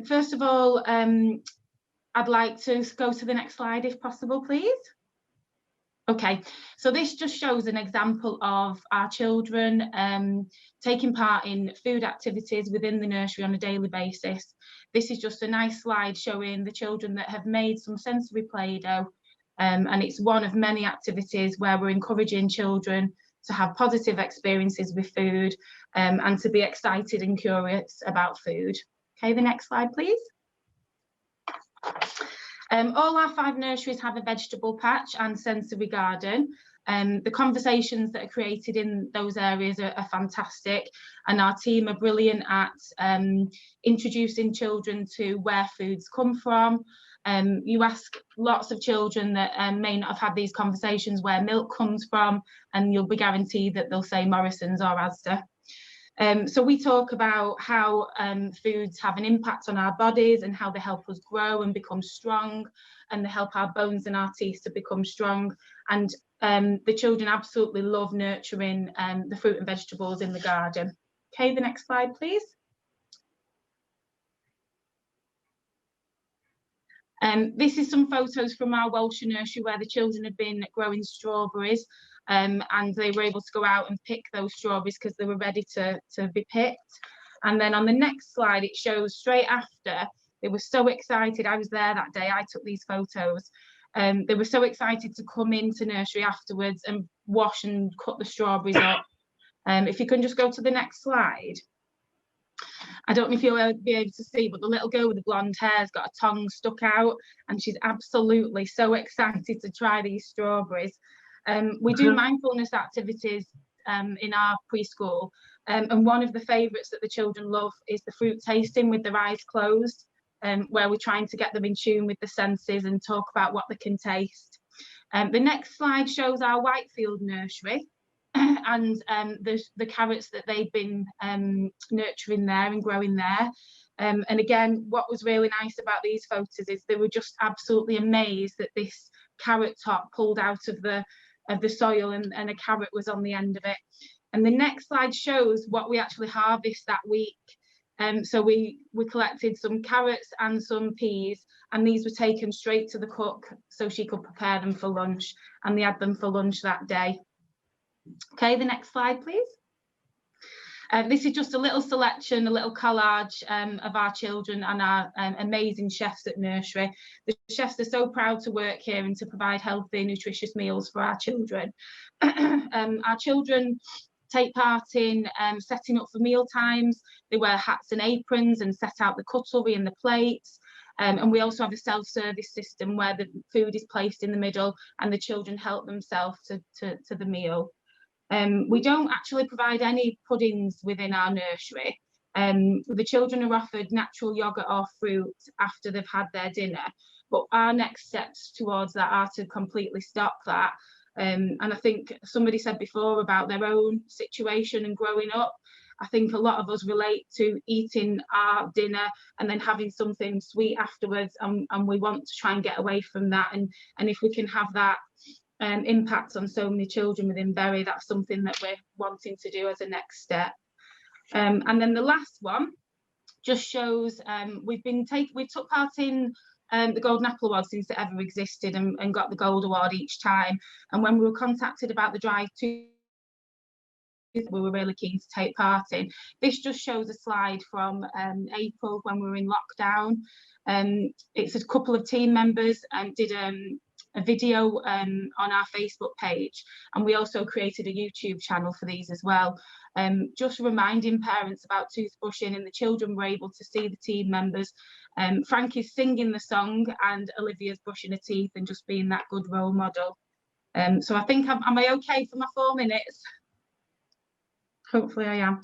First of all, I'd like to go to the next slide if possible, please. Okay, so this just shows an example of our children taking part in food activities within the nursery on a daily basis. This is just a nice slide showing the children that have made some sensory Play-Doh, and it's one of many activities where we're encouraging children to have positive experiences with food and to be excited and curious about food. Okay, the next slide, please. All our 5 nurseries have a vegetable patch and sensory garden. The conversations that are created in those areas are fantastic, and our team are brilliant at introducing children to where foods come from. You ask lots of children that may not have had these conversations where milk comes from, and you'll be guaranteed that they'll say Morrison's or Asda. So we talk about how foods have an impact on our bodies and how they help us grow and become strong, and they help our bones and our teeth to become strong. And the children absolutely love nurturing the fruit and vegetables in the garden. Okay, the next slide, please. This is some photos from our Welsh nursery where the children had been growing strawberries, and they were able to go out and pick those strawberries because they were ready to be picked. And then on the next slide, it shows straight after, they were so excited. I was there that day, I took these photos. They were so excited to come into nursery afterwards and wash and cut the strawberries up. If you can just go to the next slide. I don't know if you'll be able to see, but the little girl with the blonde hair has got a tongue stuck out, and she's absolutely so excited to try these strawberries. We do mindfulness activities in our preschool, and one of the favourites that the children love is the fruit tasting with their eyes closed, where we're trying to get them in tune with the senses and talk about what they can taste. The next slide shows our Whitefield Nursery. And the carrots that they've been nurturing there and growing there. And again, what was really nice about these photos is they were just absolutely amazed that this carrot top pulled out of the soil and a carrot was on the end of it. And the next slide shows what we actually harvest that week. So we collected some carrots and some peas, and these were taken straight to the cook so she could prepare them for lunch, and they had them for lunch that day. Okay, the next slide, please. This is just a little selection, a little collage of our children and our amazing chefs at nursery. The chefs are so proud to work here and to provide healthy, nutritious meals for our children. Our children take part in setting up for meal times. They wear hats and aprons and set out the cutlery and the plates. And we also have a self-service system where the food is placed in the middle and the children help themselves to the meal. We don't actually provide any puddings within our nursery. The children are offered natural yogurt or fruit after they've had their dinner, but our next steps towards that are to completely stop that. And I think somebody said before about their own situation and growing up. I think a lot of us relate to eating our dinner and then having something sweet afterwards, and we want to try and get away from that. And if we can have that impact on so many children within Bury, that's something that we're wanting to do as a next step. And then the last one just shows we took part in the Golden Apple Award since it ever existed, and got the Gold Award each time. And when we were contacted about the drive to, we were really keen to take part in. This just shows a slide from April when we were in lockdown. It's a couple of team members and did a video on our Facebook page, and we also created a YouTube channel for these as well, just reminding parents about toothbrushing, and the children were able to see the team members. Frankie's singing the song and Olivia's brushing her teeth and just being that good role model. So I think, am I okay for my 4 minutes? Hopefully I am.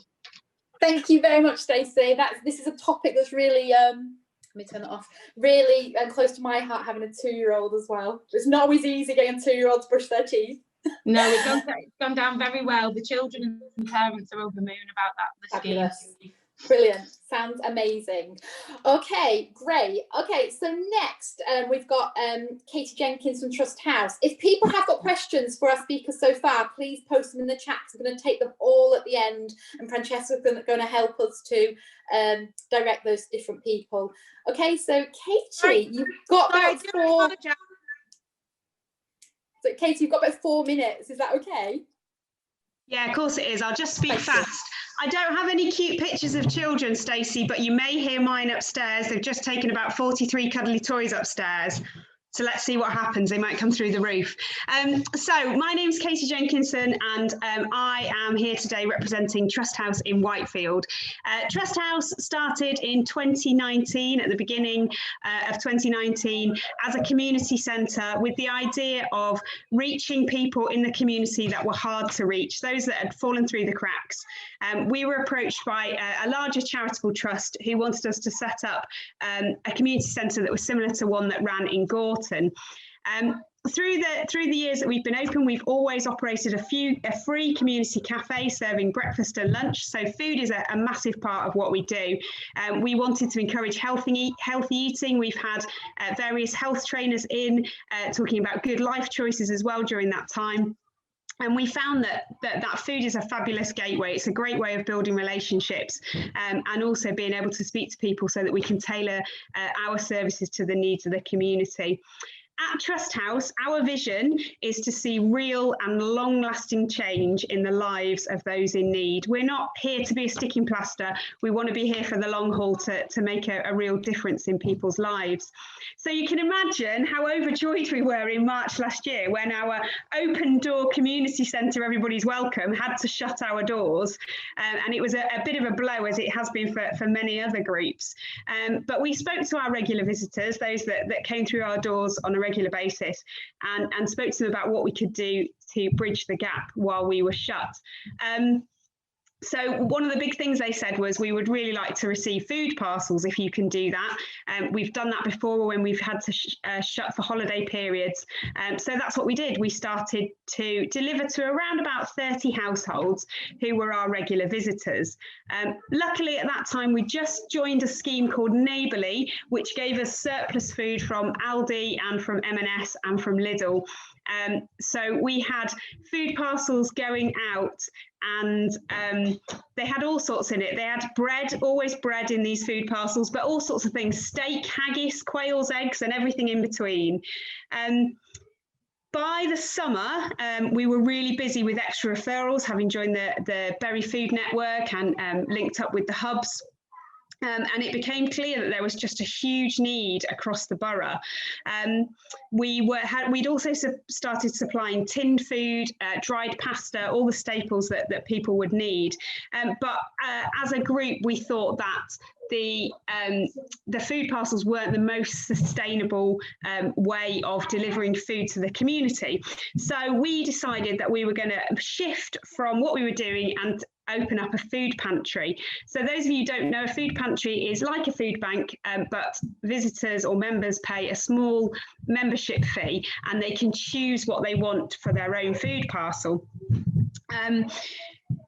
Thank you very much, Stacey. This is a topic that's really, let me turn it off, really close to my heart, having a 2-year-old as well. It's not always easy getting a 2-year-old to brush their teeth. No, it's gone down very well. The children and parents are over the moon about that. Fabulous. Brilliant. Sounds amazing. Okay, great. Okay, so next we've got Katie Jenkins from Trust House. If people have got questions for our speakers so far, please post them in the chat. I'm going to take them all at the end, and Francesca's going to help us to direct those different people. Okay, so Katie, you've got about 4. So Katie, you've got about 4 minutes. Is that okay? Yeah, of course it is. I'll just speak fast. I don't have any cute pictures of children, Stacey, but you may hear mine upstairs. They've just taken about 43 cuddly toys upstairs. So let's see what happens. They might come through the roof. So my name's Katie Jenkinson, and I am here today representing Trust House in Whitefield. Trust House started in 2019, at the beginning of 2019, as a community centre with the idea of reaching people in the community that were hard to reach, those that had fallen through the cracks. We were approached by a larger charitable trust who wanted us to set up a community centre that was similar to one that ran in Gorton. Through the years that we've been open, we've always operated a free community cafe serving breakfast and lunch. So food is a massive part of what we do. We wanted to encourage healthy eating. We've had various health trainers in talking about good life choices as well during that time. And we found that food is a fabulous gateway. It's a great way of building relationships and also being able to speak to people so that we can tailor our services to the needs of the community. At Trust House, our vision is to see real and long-lasting change in the lives of those in need. We're not here to be a sticking plaster. We want to be here for the long haul to make a real difference in people's lives. So you can imagine how overjoyed we were in March last year when our open door community centre, Everybody's Welcome, had to shut our doors. And it was a bit of a blow, as it has been for many other groups. But we spoke to our regular visitors, those that came through our doors on a regular basis, and spoke to them about what we could do to bridge the gap while we were shut. So one of the big things they said was, we would really like to receive food parcels if you can do that. We've done that before when we've had to shut for holiday periods. So that's what we did. We started to deliver to around about 30 households who were our regular visitors. Luckily at that time, we just joined a scheme called Neighbourly, which gave us surplus food from Aldi and from M&S and from Lidl. So we had food parcels going out, and they had all sorts in it. They had bread, always bread in these food parcels, but all sorts of things: steak, haggis, quail's eggs, and everything in between. By the summer, we were really busy with extra referrals, having joined the Berry Food Network and linked up with the hubs. And it became clear that there was just a huge need across the borough. We'd also started supplying tinned food, dried pasta, all the staples that people would need. But as a group, we thought that the food parcels weren't the most sustainable way of delivering food to the community. So we decided that we were going to shift from what we were doing and open up a food pantry. So those of you who don't know, a food pantry is like a food bank, but visitors or members pay a small membership fee and they can choose what they want for their own food parcel.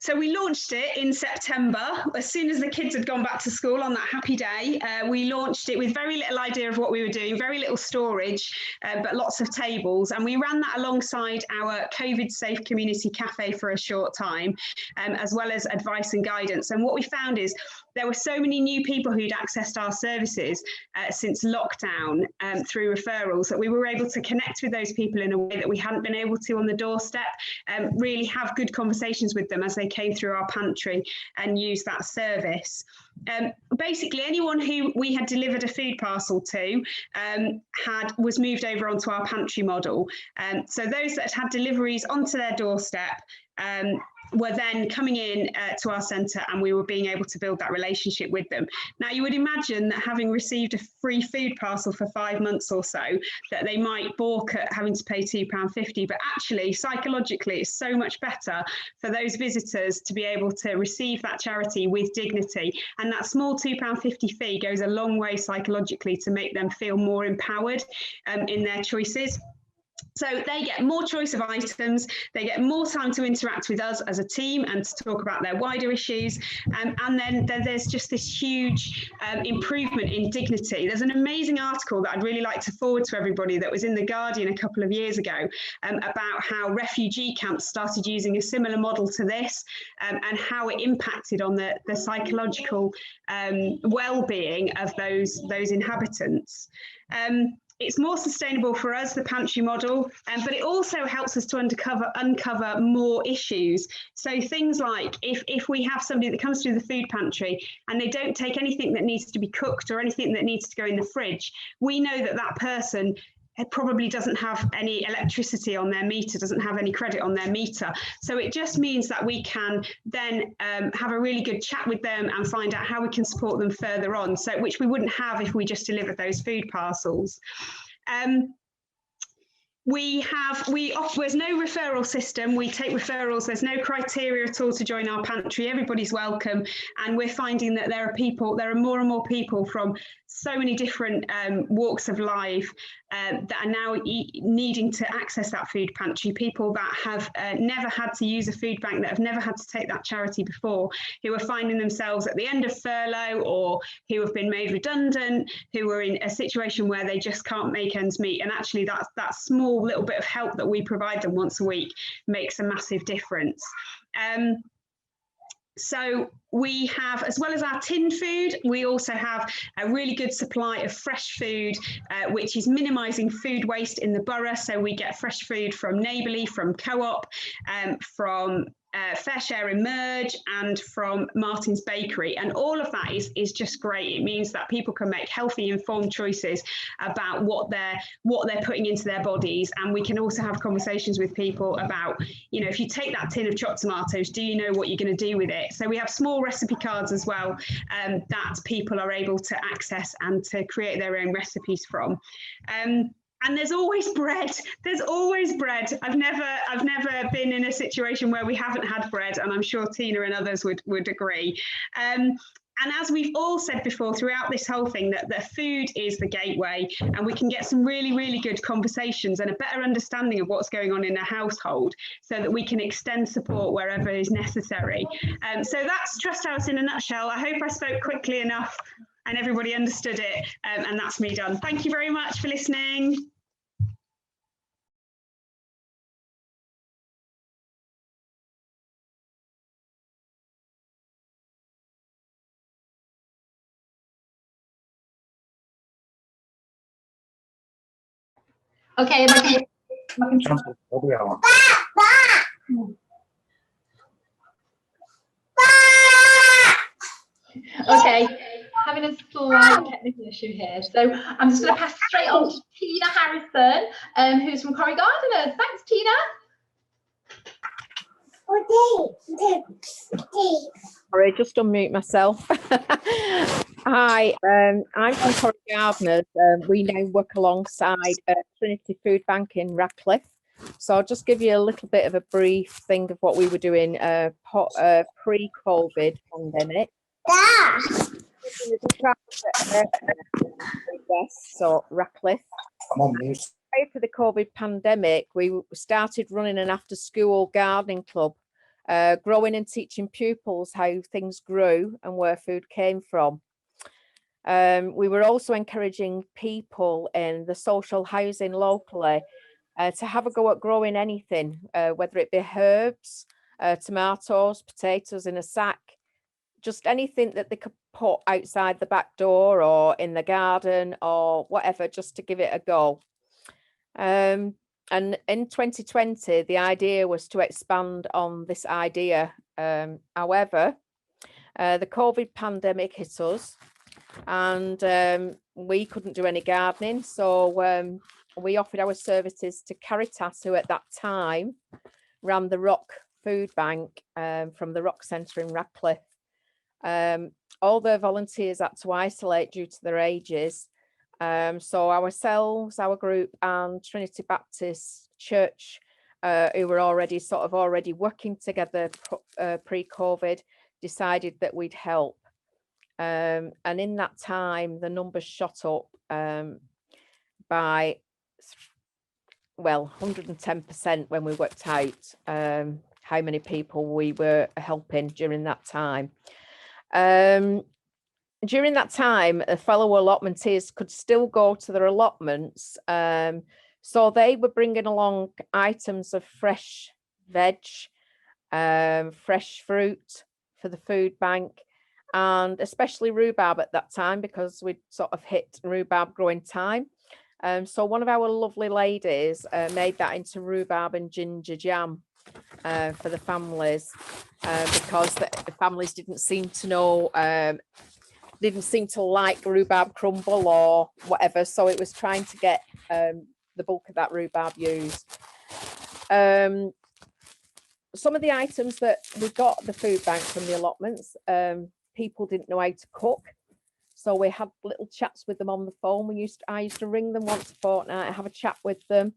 So we launched it in September. As soon as the kids had gone back to school on that happy day, we launched it with very little idea of what we were doing, very little storage, but lots of tables. And we ran that alongside our COVID-safe community cafe for a short time, as well as advice and guidance. And what we found is there were so many new people who'd accessed our services since lockdown through referrals that we were able to connect with those people in a way that we hadn't been able to on the doorstep, really have good conversations with them as they came through our pantry and use that service. Basically, anyone who we had delivered a food parcel to was moved over onto our pantry model. So those that had deliveries onto their doorstep were then coming in to our centre, and we were being able to build that relationship with them. Now, you would imagine that having received a free food parcel for 5 months or so, that they might balk at having to pay £2.50, but actually, psychologically, it's so much better for those visitors to be able to receive that charity with dignity. And that small £2.50 fee goes a long way psychologically to make them feel more empowered in their choices. So they get more choice of items, they get more time to interact with us as a team and to talk about their wider issues. And then there's just this huge improvement in dignity. There's an amazing article that I'd really like to forward to everybody that was in The Guardian a couple of years ago about how refugee camps started using a similar model to this and how it impacted on the psychological well-being of those inhabitants. It's more sustainable for us, the pantry model, but it also helps us to uncover more issues. So things like if we have somebody that comes through the food pantry and they don't take anything that needs to be cooked or anything that needs to go in the fridge, we know that that person probably doesn't have any electricity on their meter, doesn't have any credit on their meter. So it just means that we can then have a really good chat with them and find out how we can support them further on, so which we wouldn't have if we just delivered those food parcels. There's no referral system. We take referrals. There's no criteria at all to join our pantry. Everybody's welcome. And we're finding that there are more and more people from so many different walks of life that are now needing to access that food pantry. People that have never had to use a food bank, that have never had to take that charity before, who are finding themselves at the end of furlough, or who have been made redundant, who are in a situation where they just can't make ends meet. And actually that small little bit of help that we provide them once a week makes a massive difference. So we have, as well as our tin food, we also have a really good supply of fresh food, which is minimising food waste in the borough. So we get fresh food from Neighbourly, from Co-op, from Fair Share Emerge, and from Martin's Bakery. And all of that is just great. It means that people can make healthy, informed choices about what they're putting into their bodies. And we can also have conversations with people about, you know, if you take that tin of chopped tomatoes, do you know what you're going to do with it? So we have small recipe cards as well that people are able to access and to create their own recipes from. And there's always bread. There's always bread. I've never been in a situation where we haven't had bread, and I'm sure Tina and others would agree. And as we've all said before throughout this whole thing, that the food is the gateway, and we can get some really, really good conversations and a better understanding of what's going on in a household, so that we can extend support wherever is necessary. So that's Trust House in a nutshell. I hope I spoke quickly enough and everybody understood it, and that's me done. Thank you very much for listening. Okay, okay, having a slight technical issue here, so I'm just going to pass straight on to Tina Harrison, who's from Corrie Gardeners. Thanks, Tina. Sorry, just unmute myself. Hi, I'm from Corrie Gardeners. We now work alongside Trinity Food Bank in Radcliffe. So I'll just give you a little bit of a brief thing of what we were doing pre-COVID pandemic. So Radcliffe. Prior to the COVID pandemic, we started running an after-school gardening club, growing and teaching pupils how things grew and where food came from. We were also encouraging people in the social housing locally to have a go at growing anything, whether it be herbs, tomatoes, potatoes in a sack, just anything that they could put outside the back door or in the garden or whatever, just to give it a go. And in 2020, the idea was to expand on this idea. However, The COVID pandemic hit us, and we couldn't do any gardening, so we offered our services to Caritas, who at that time ran the Rock Food Bank from the Rock Centre in Radcliffe. All the volunteers had to isolate due to their ages. So ourselves, our group, and Trinity Baptist Church, who were already working together pre-COVID, decided that we'd help. And in that time, the numbers shot up by, well, 110% when we worked out how many people we were helping during that time. During that time, fellow allotmenteers could still go to their allotments. So they were bringing along items of fresh veg, fresh fruit for the food bank, and especially rhubarb at that time, because we'd sort of hit rhubarb growing time. So one of our lovely ladies made that into rhubarb and ginger jam for the families, because the families didn't seem to know, didn't seem to like rhubarb crumble or whatever, so it was trying to get the bulk of that rhubarb used. Some of the items that we got at the food bank from the allotments, people didn't know how to cook, so we had little chats with them on the phone. I used to ring them once a fortnight, have a chat with them,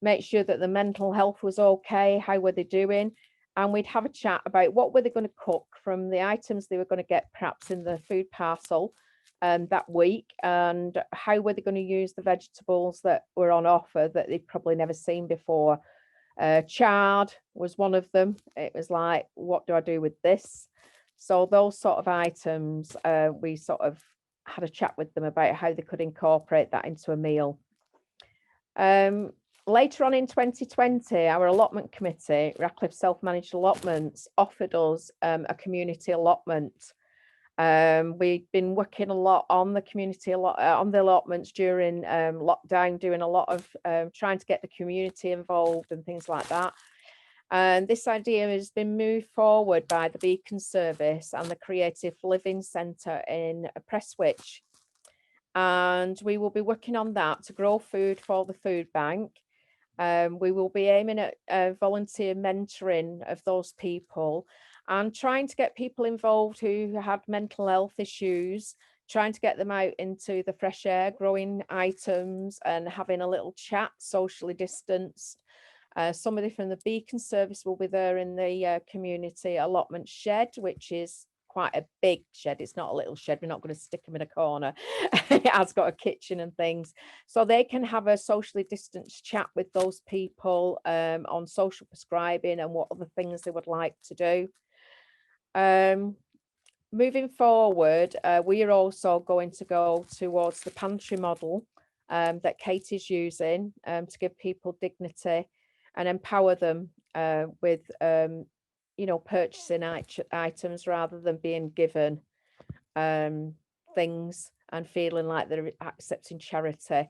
make sure that the mental health was okay, how were they doing, and we'd have a chat about what were they going to cook from the items they were going to get perhaps in the food parcel that week, and how were they going to use the vegetables that were on offer that they'd probably never seen before. Chard was one of them. It was like, what do I do with this? So those sort of items, we sort of had a chat with them about how they could incorporate that into a meal. Later on in 2020, our allotment committee, Radcliffe Self-Managed Allotments, offered us a community allotment. We'd been working a lot on the on the allotments during lockdown, doing a lot of trying to get the community involved and things like that. And this idea has been moved forward by the Beacon Service and the Creative Living Centre in Prestwich. And we will be working on that to grow food for the food bank. We will be aiming at volunteer mentoring of those people and trying to get people involved who had mental health issues, trying to get them out into the fresh air, growing items and having a little chat, socially distanced. Somebody from the Beacon Service will be there in the community allotment shed, which is quite a big shed. It's not a little shed. We're not going to stick them in a corner. It has got a kitchen and things, so they can have a socially distanced chat with those people on social prescribing and what other things they would like to do. Moving forward, we are also going to go towards the pantry model that Kate is using to give people dignity and empower them with you know, purchasing items rather than being given things and feeling like they're accepting charity.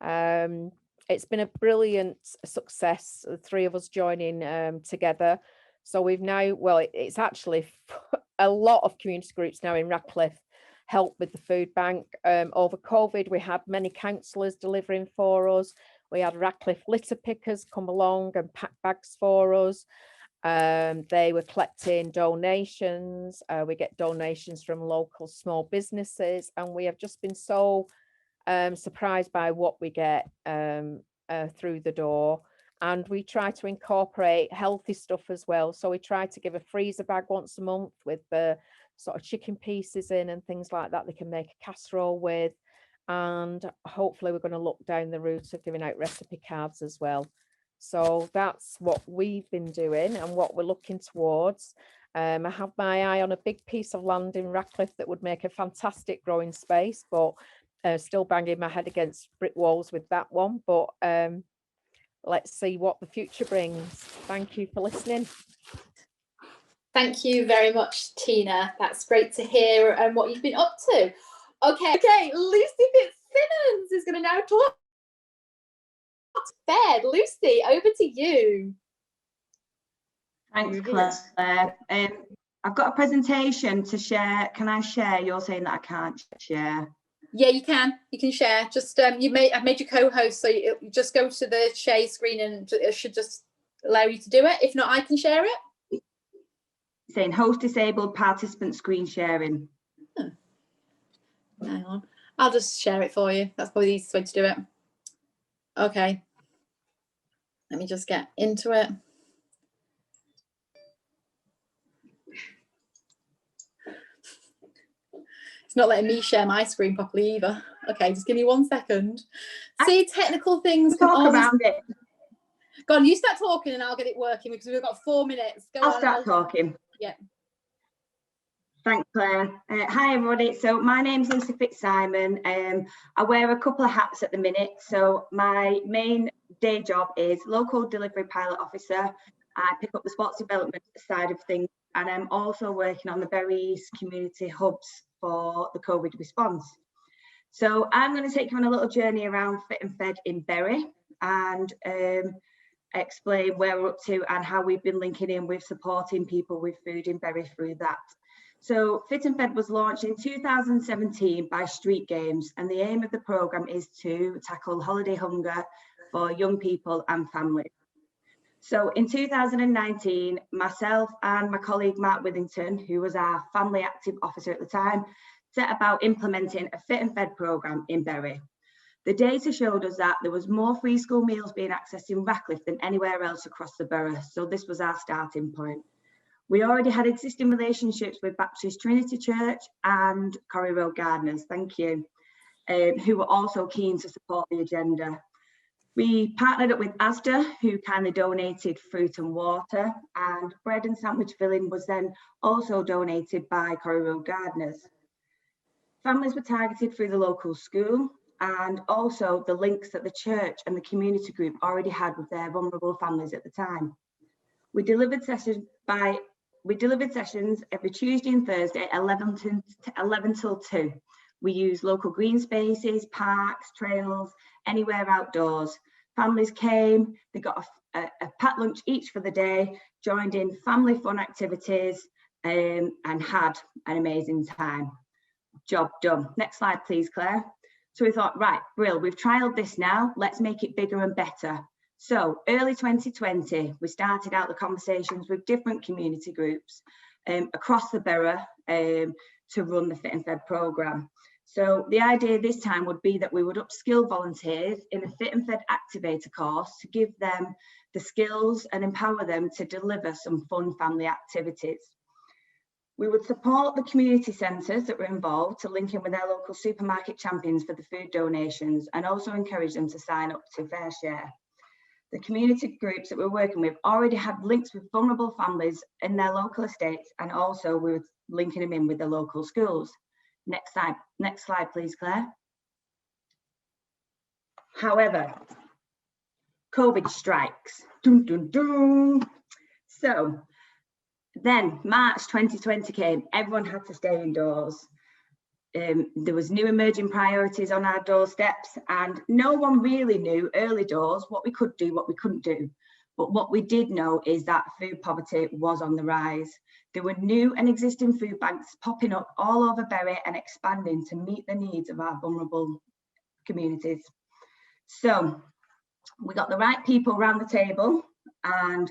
It's been a brilliant success, the three of us joining together. So we've now, well, it's actually a lot of community groups now in Radcliffe help with the food bank. Over COVID, we had many councillors delivering for us. We had Radcliffe litter pickers come along and pack bags for us. They were collecting donations. We get donations from local small businesses, and we have just been so surprised by what we get through the door. And we try to incorporate healthy stuff as well. So we try to give a freezer bag once a month with the sort of chicken pieces in and things like that they can make a casserole with. And hopefully we're going to look down the route of giving out recipe cards as well. So that's what we've been doing and what we're looking towards. I have my eye on a big piece of land in Radcliffe that would make a fantastic growing space, but still banging my head against brick walls with that one. But let's see what the future brings. Thank you for listening. Thank you very much, Tina. That's great to hear and what you've been up to. Okay, Lucy Fitzsimmons is going to now talk. Fed. Lucy, over to you. Thanks, Claire. I've got a presentation to share. Can I share? You're saying that I can't share. Yeah, you can share. Just I've made you co-host, so you just go to the share screen and it should just allow you to do it. If not, I can share it. Saying host disabled, participant screen sharing. Hang on, I'll just share it for you. That's probably the easiest way to do it. Okay, let me just get into it. It's not letting me share my screen properly either. Okay, just give me 1 second. See, technical things can talk always... around it. Go on, you start talking and I'll get it working because we've got 4 minutes. Go I'll on, start talking. Yeah. Thanks, Claire. Hi, everybody. So my name's Lucy Fitzsimon. I wear a couple of hats at the minute. So my main day job is local delivery pilot officer. I pick up the sports development side of things, and I'm also working on the Bury East community hubs for the COVID response. So I'm going to take you on a little journey around Fit and Fed in Bury and explain where we're up to and how we've been linking in with supporting people with food in Bury through that. So Fit and Fed was launched in 2017 by Street Games, and the aim of the programme is to tackle holiday hunger for young people and families. So in 2019, myself and my colleague Mark Withington, who was our family active officer at the time, set about implementing a Fit and Fed programme in Bury. The data showed us that there was more free school meals being accessed in Ratcliffe than anywhere else across the borough, so this was our starting point. We already had existing relationships with Baptist Trinity Church and Corrie Road Gardeners, thank you, who were also keen to support the agenda. We partnered up with Asda, who kindly donated fruit and water, and bread and sandwich filling was then also donated by Corrie Road Gardeners. Families were targeted through the local school and also the links that the church and the community group already had with their vulnerable families at the time. We delivered sessions every Tuesday and Thursday, 11 till 2. We used local green spaces, parks, trails, anywhere outdoors. Families came, they got a packed lunch each for the day, joined in family fun activities and had an amazing time. Job done. Next slide, please, Claire. So we thought, right, Brill, we've trialled this now, let's make it bigger and better. So early 2020, we started out the conversations with different community groups across the borough to run the Fit and Fed programme. So the idea this time would be that we would upskill volunteers in a Fit and Fed activator course to give them the skills and empower them to deliver some fun family activities. We would support the community centres that were involved to link in with their local supermarket champions for the food donations and also encourage them to sign up to Fair Share. The community groups that we're working with already had links with vulnerable families in their local estates, and also we were linking them in with the local schools. Next slide, please, Claire. However, COVID strikes. Dun, dun, dun. So then March 2020 came, everyone had to stay indoors. There was new emerging priorities on our doorsteps, and no one really knew early doors what we could do, what we couldn't do. But what we did know is that food poverty was on the rise. There were new and existing food banks popping up all over Bury and expanding to meet the needs of our vulnerable communities. So we got the right people around the table and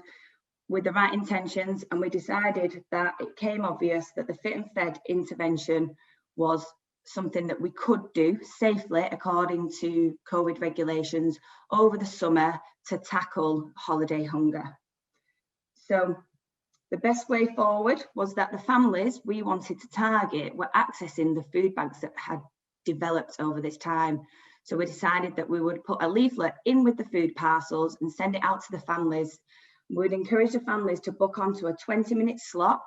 with the right intentions, and we decided that it came obvious that the Fit and Fed intervention was something that we could do safely according to COVID regulations over the summer to tackle holiday hunger. So the best way forward was that the families we wanted to target were accessing the food banks that had developed over this time. So we decided that we would put a leaflet in with the food parcels and send it out to the families. We would encourage the families to book onto a 20-minute slot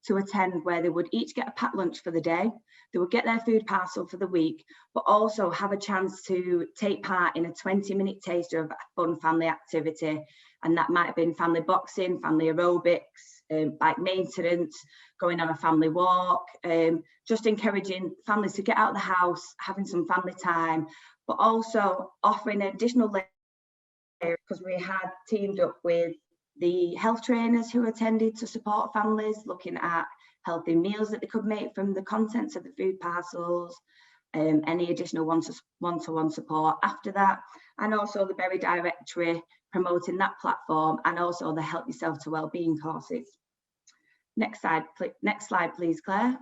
to attend, where they would each get a packed lunch for the day. They would get their food parcel for the week, but also have a chance to take part in a 20-minute taster of a fun family activity. And that might have been family boxing, family aerobics, bike maintenance, going on a family walk, just encouraging families to get out of the house, having some family time, but also offering additional layers, because we had teamed up with the health trainers who attended to support families, looking at healthy meals that they could make from the contents of the food parcels, any additional one-to-one support after that, and also the Berry Directory, promoting that platform, and also the Help Yourself to Wellbeing courses. Next slide, please, Claire.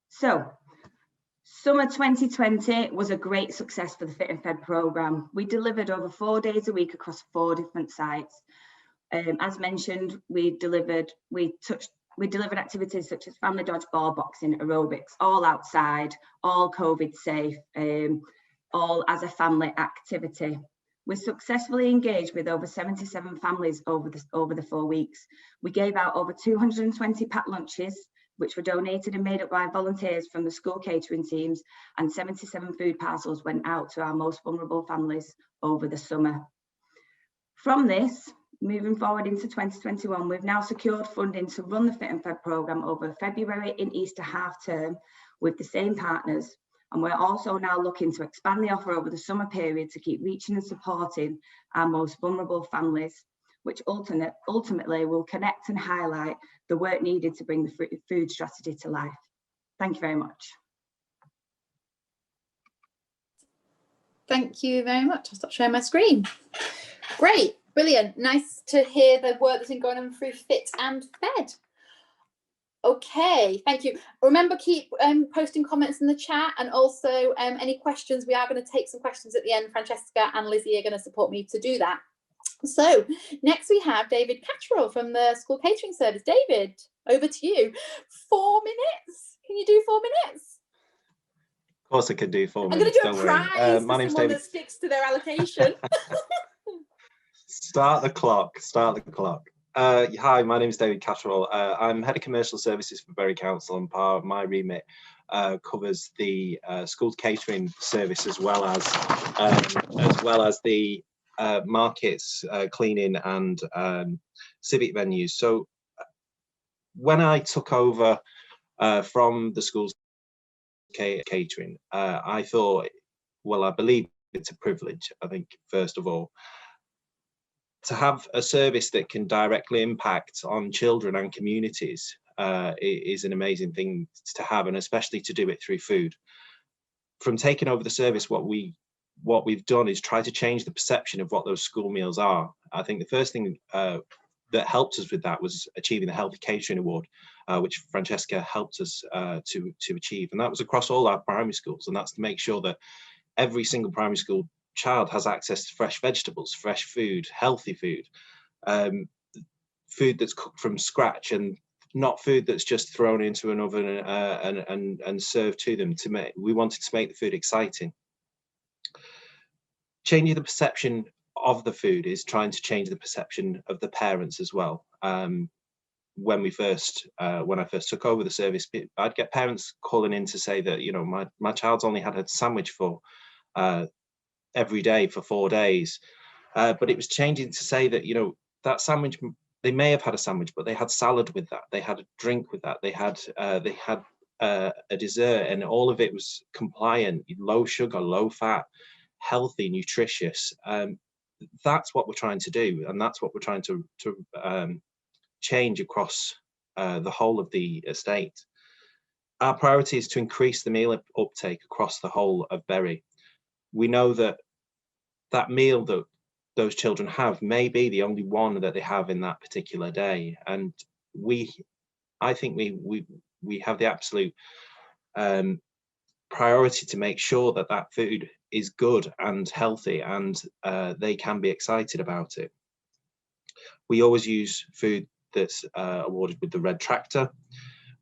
So, summer 2020 was a great success for the Fit and Fed programme. We delivered over 4 days a week across 4 different sites. As mentioned, we delivered activities such as family dodgeball, boxing, aerobics, all outside, all COVID safe, all as a family activity. We successfully engaged with over 77 families over the 4 weeks. We gave out over 220 packed lunches, which were donated and made up by volunteers from the school catering teams, and 77 food parcels went out to our most vulnerable families over the summer. From this, moving forward into 2021, we've now secured funding to run the Fit and Fed programme over February and Easter half term with the same partners. And we're also now looking to expand the offer over the summer period to keep reaching and supporting our most vulnerable families, which ultimately will connect and highlight the work needed to bring the food strategy to life. Thank you very much. Thank you very much. I'll stop sharing my screen. Great, brilliant. Nice to hear the work that's been going on through Fit and Fed. Okay, thank you. Remember, keep posting comments in the chat, and also any questions. We are going to take some questions at the end. Francesca and Lizzie are going to support me to do that. So next we have David Castrol from the School Catering Service. David, over to you. 4 minutes. Can you do 4 minutes? Of course I can do 4 I'm minutes. going to do a prize my for name's someone David. that sticks to their allocation. Start the clock. Hi, my name is David Castrol. I'm Head of Commercial Services for Bury Council, and part of my remit covers the school catering service as well as the markets, cleaning and civic venues. So when I took over from the school's catering, I thought, well, I believe it's a privilege, I think, first of all, to have a service that can directly impact on children and communities is an amazing thing to have, and especially to do it through food. From taking over the service, what we've done is try to change the perception of what those school meals are. I think the first thing that helped us with that was achieving the Healthy Catering Award, which Francesca helped us to achieve, and that was across all our primary schools, and that's to make sure that every single primary school child has access to fresh vegetables, fresh food, healthy food, food that's cooked from scratch, and not food that's just thrown into an oven and served to them. We wanted to make the food exciting. Changing the perception of the food is trying to change the perception of the parents as well. When I first took over the service, I'd get parents calling in to say that, you know, my child's only had a sandwich for every day for 4 days, but it was changing to say that, you know, that sandwich, they may have had a sandwich, but they had salad with that, they had a drink with that, they had a dessert, and all of it was compliant, low sugar, low fat, healthy, nutritious. That's what we're trying to do, and that's what we're trying to change across the whole of the estate. Our priority is to increase the meal uptake across the whole of Bury. We know that that meal that those children have may be the only one that they have in that particular day, and I think we have the absolute priority to make sure that that food is good and healthy, and they can be excited about it. We always use food that's awarded with the red tractor,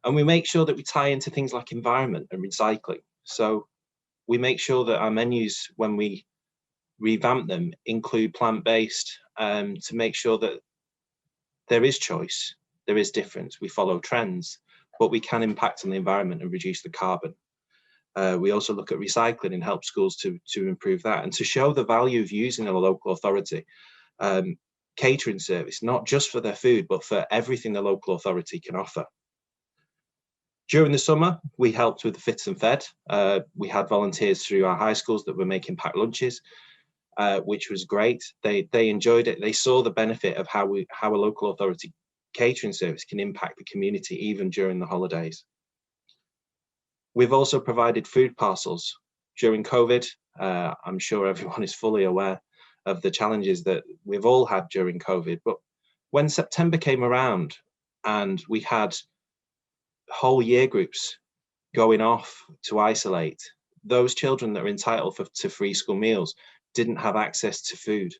and we make sure that we tie into things like environment and recycling. So we make sure that our menus, when we revamp them, include plant-based, to make sure that there is choice, there is difference. We follow trends, but we can impact on the environment and reduce the carbon. We also look at recycling and help schools to improve that, and to show the value of using a local authority catering service, not just for their food, but for everything the local authority can offer. During the summer, we helped with the Fit and Fed. We had volunteers through our high schools that were making packed lunches, which was great. They enjoyed it. They saw the benefit of how a local authority catering service can impact the community even during the holidays. We've also provided food parcels during COVID. I'm sure everyone is fully aware of the challenges that we've all had during COVID. But when September came around and we had whole year groups going off to isolate, those children that are entitled to free school meals didn't have access to food.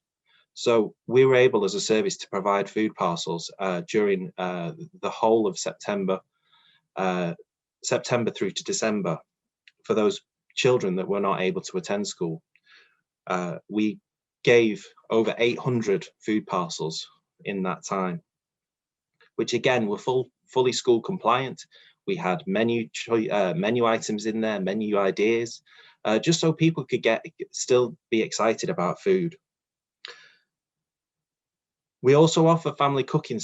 So we were able as a service to provide food parcels during the whole of September through to December for those children that were not able to attend school. We gave over 800 food parcels in that time, which again were fully school compliant. We had menu items in there, menu ideas, just so people could still be excited about food. We also offer family cooking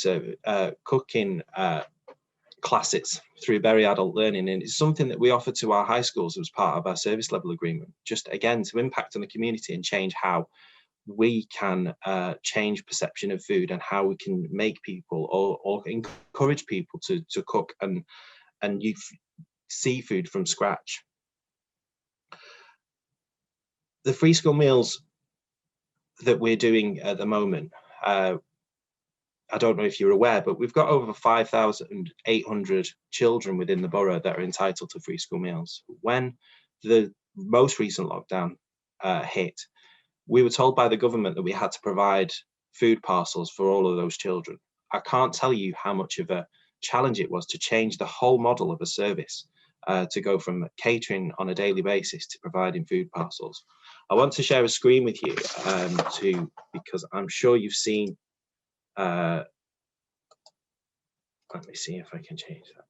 classes through Berry Adult Learning, and it's something that we offer to our high schools as part of our service level agreement, just again to impact on the community and change how we can change perception of food and how we can make people or encourage people to cook and use seafood from scratch. The free school meals that we're doing at the moment, I don't know if you're aware, but we've got over 5,800 children within the borough that are entitled to free school meals. When the most recent lockdown hit, we were told by the government that we had to provide food parcels for all of those children. I can't tell you how much of a challenge it was to change the whole model of a service, to go from catering on a daily basis to providing food parcels. I want to share a screen with you because I'm sure you've seen. Let me see if I can change that.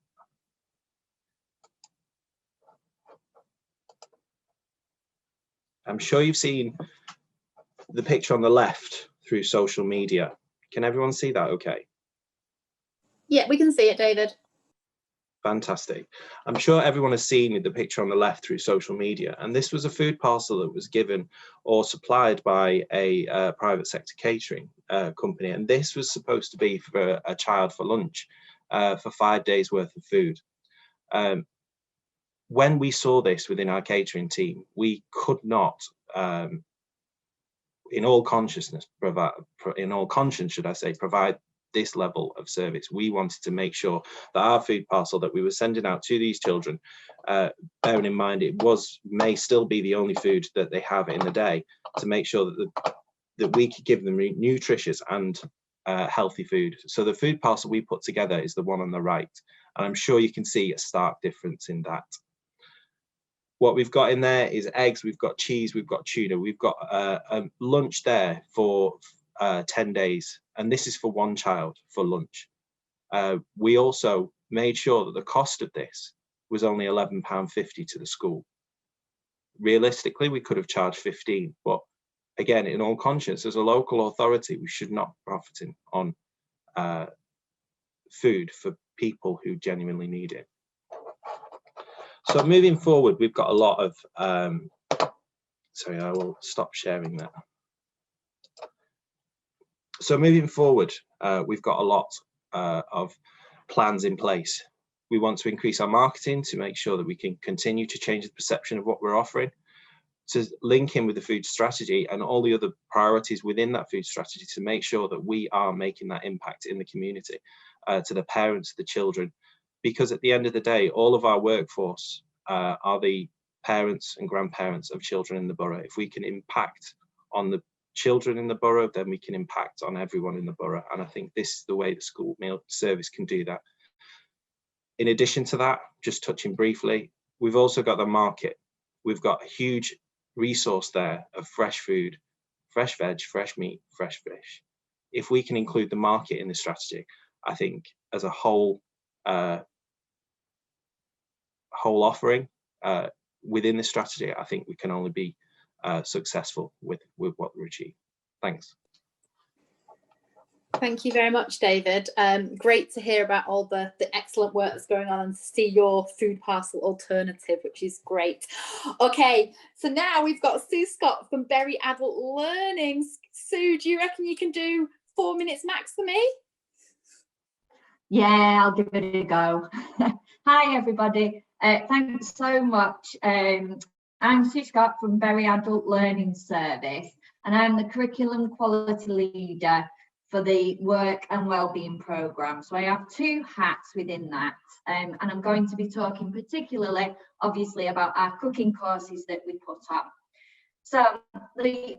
I'm sure you've seen the picture on the left through social media. Can everyone see that okay? Yeah, we can see it, David. Fantastic. I'm sure everyone has seen the picture on the left through social media, and this was a food parcel that was given or supplied by a private sector catering company, and this was supposed to be for a child for lunch, for 5 days worth of food. When we saw this within our catering team, we could not, in all conscience, should I say, provide this level of service. We wanted to make sure that our food parcel that we were sending out to these children, bearing in mind it may still be the only food that they have in the day, to make sure that we could give them nutritious and healthy food. So the food parcel we put together is the one on the right, and I'm sure you can see a stark difference in that. What we've got in there is eggs, we've got cheese, we've got tuna, we've got a lunch there for 10 days, and this is for one child for lunch. We also made sure that the cost of this was only £11.50 to the school. Realistically, we could have charged 15, but again, in all conscience, as a local authority, we should not be profiting on food for people who genuinely need it. So moving forward, we've got a lot of, sorry, I will stop sharing that. So moving forward, we've got a lot of plans in place. We want to increase our marketing to make sure that we can continue to change the perception of what we're offering, to link in with the food strategy and all the other priorities within that food strategy to make sure that we are making that impact in the community, to the parents, the children, because at the end of the day, all of our workforce are the parents and grandparents of children in the borough. If we can impact on the children in the borough, then we can impact on everyone in the borough. And I think this is the way the school meal service can do that. In addition to that, just touching briefly, we've also got the market. We've got a huge resource there of fresh food, fresh veg, fresh meat, fresh fish. If we can include the market in the strategy, I think as a whole offering within the strategy, I think we can only be successful with what we achieve. Thanks. Thank you very much, David. Great to hear about all the excellent work that's going on and to see your food parcel alternative, which is great. Okay, so now we've got Sue Scott from Berry Adult Learning. Sue, do you reckon you can do 4 minutes max for me? Yeah, I'll give it a go. Hi, everybody. Thanks so much. I'm Sue Scott from Berry Adult Learning Service, and I'm the Curriculum Quality Leader for the Work and Wellbeing Programme. So I have 2 hats within that, and I'm going to be talking particularly, obviously, about our cooking courses that we put up. So the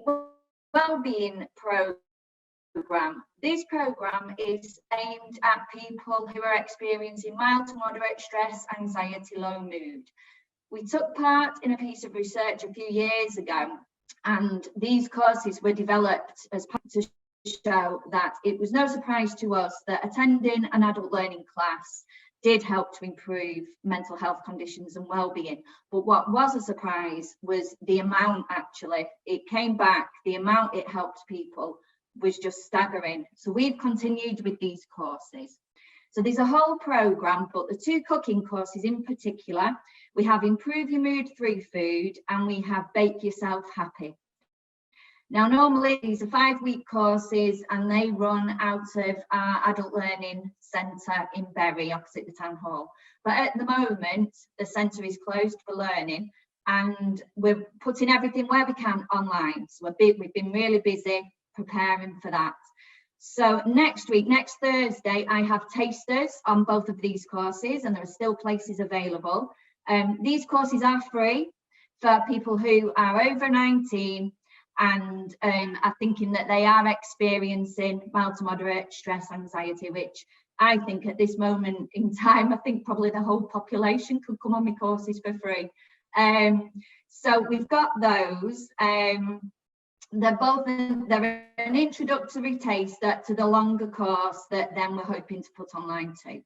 Wellbeing Programme, this programme is aimed at people who are experiencing mild to moderate stress, anxiety, low mood. We took part in a piece of research a few years ago, and these courses were developed as part to show that it was no surprise to us that attending an adult learning class did help to improve mental health conditions and well-being. But what was a surprise was the amount, actually. It came back, the amount it helped people was just staggering. So we've continued with these courses. So there's a whole programme, but the 2 cooking courses in particular, we have Improve Your Mood Through Food and we have Bake Yourself Happy. Now, normally these are 5-week courses and they run out of our Adult Learning Centre in Bury, opposite the Town Hall. But at the moment, the centre is closed for learning and we're putting everything where we can online. So we've been really busy preparing for that. So next week, next Thursday, I have tasters on both of these courses and there are still places available. These courses are free for people who are over 19 and are thinking that they are experiencing mild to moderate stress, anxiety, which I think at this moment in time, I think probably the whole population could come on my courses for free. So we've got those. They're an introductory taster to the longer course that then we're hoping to put online too.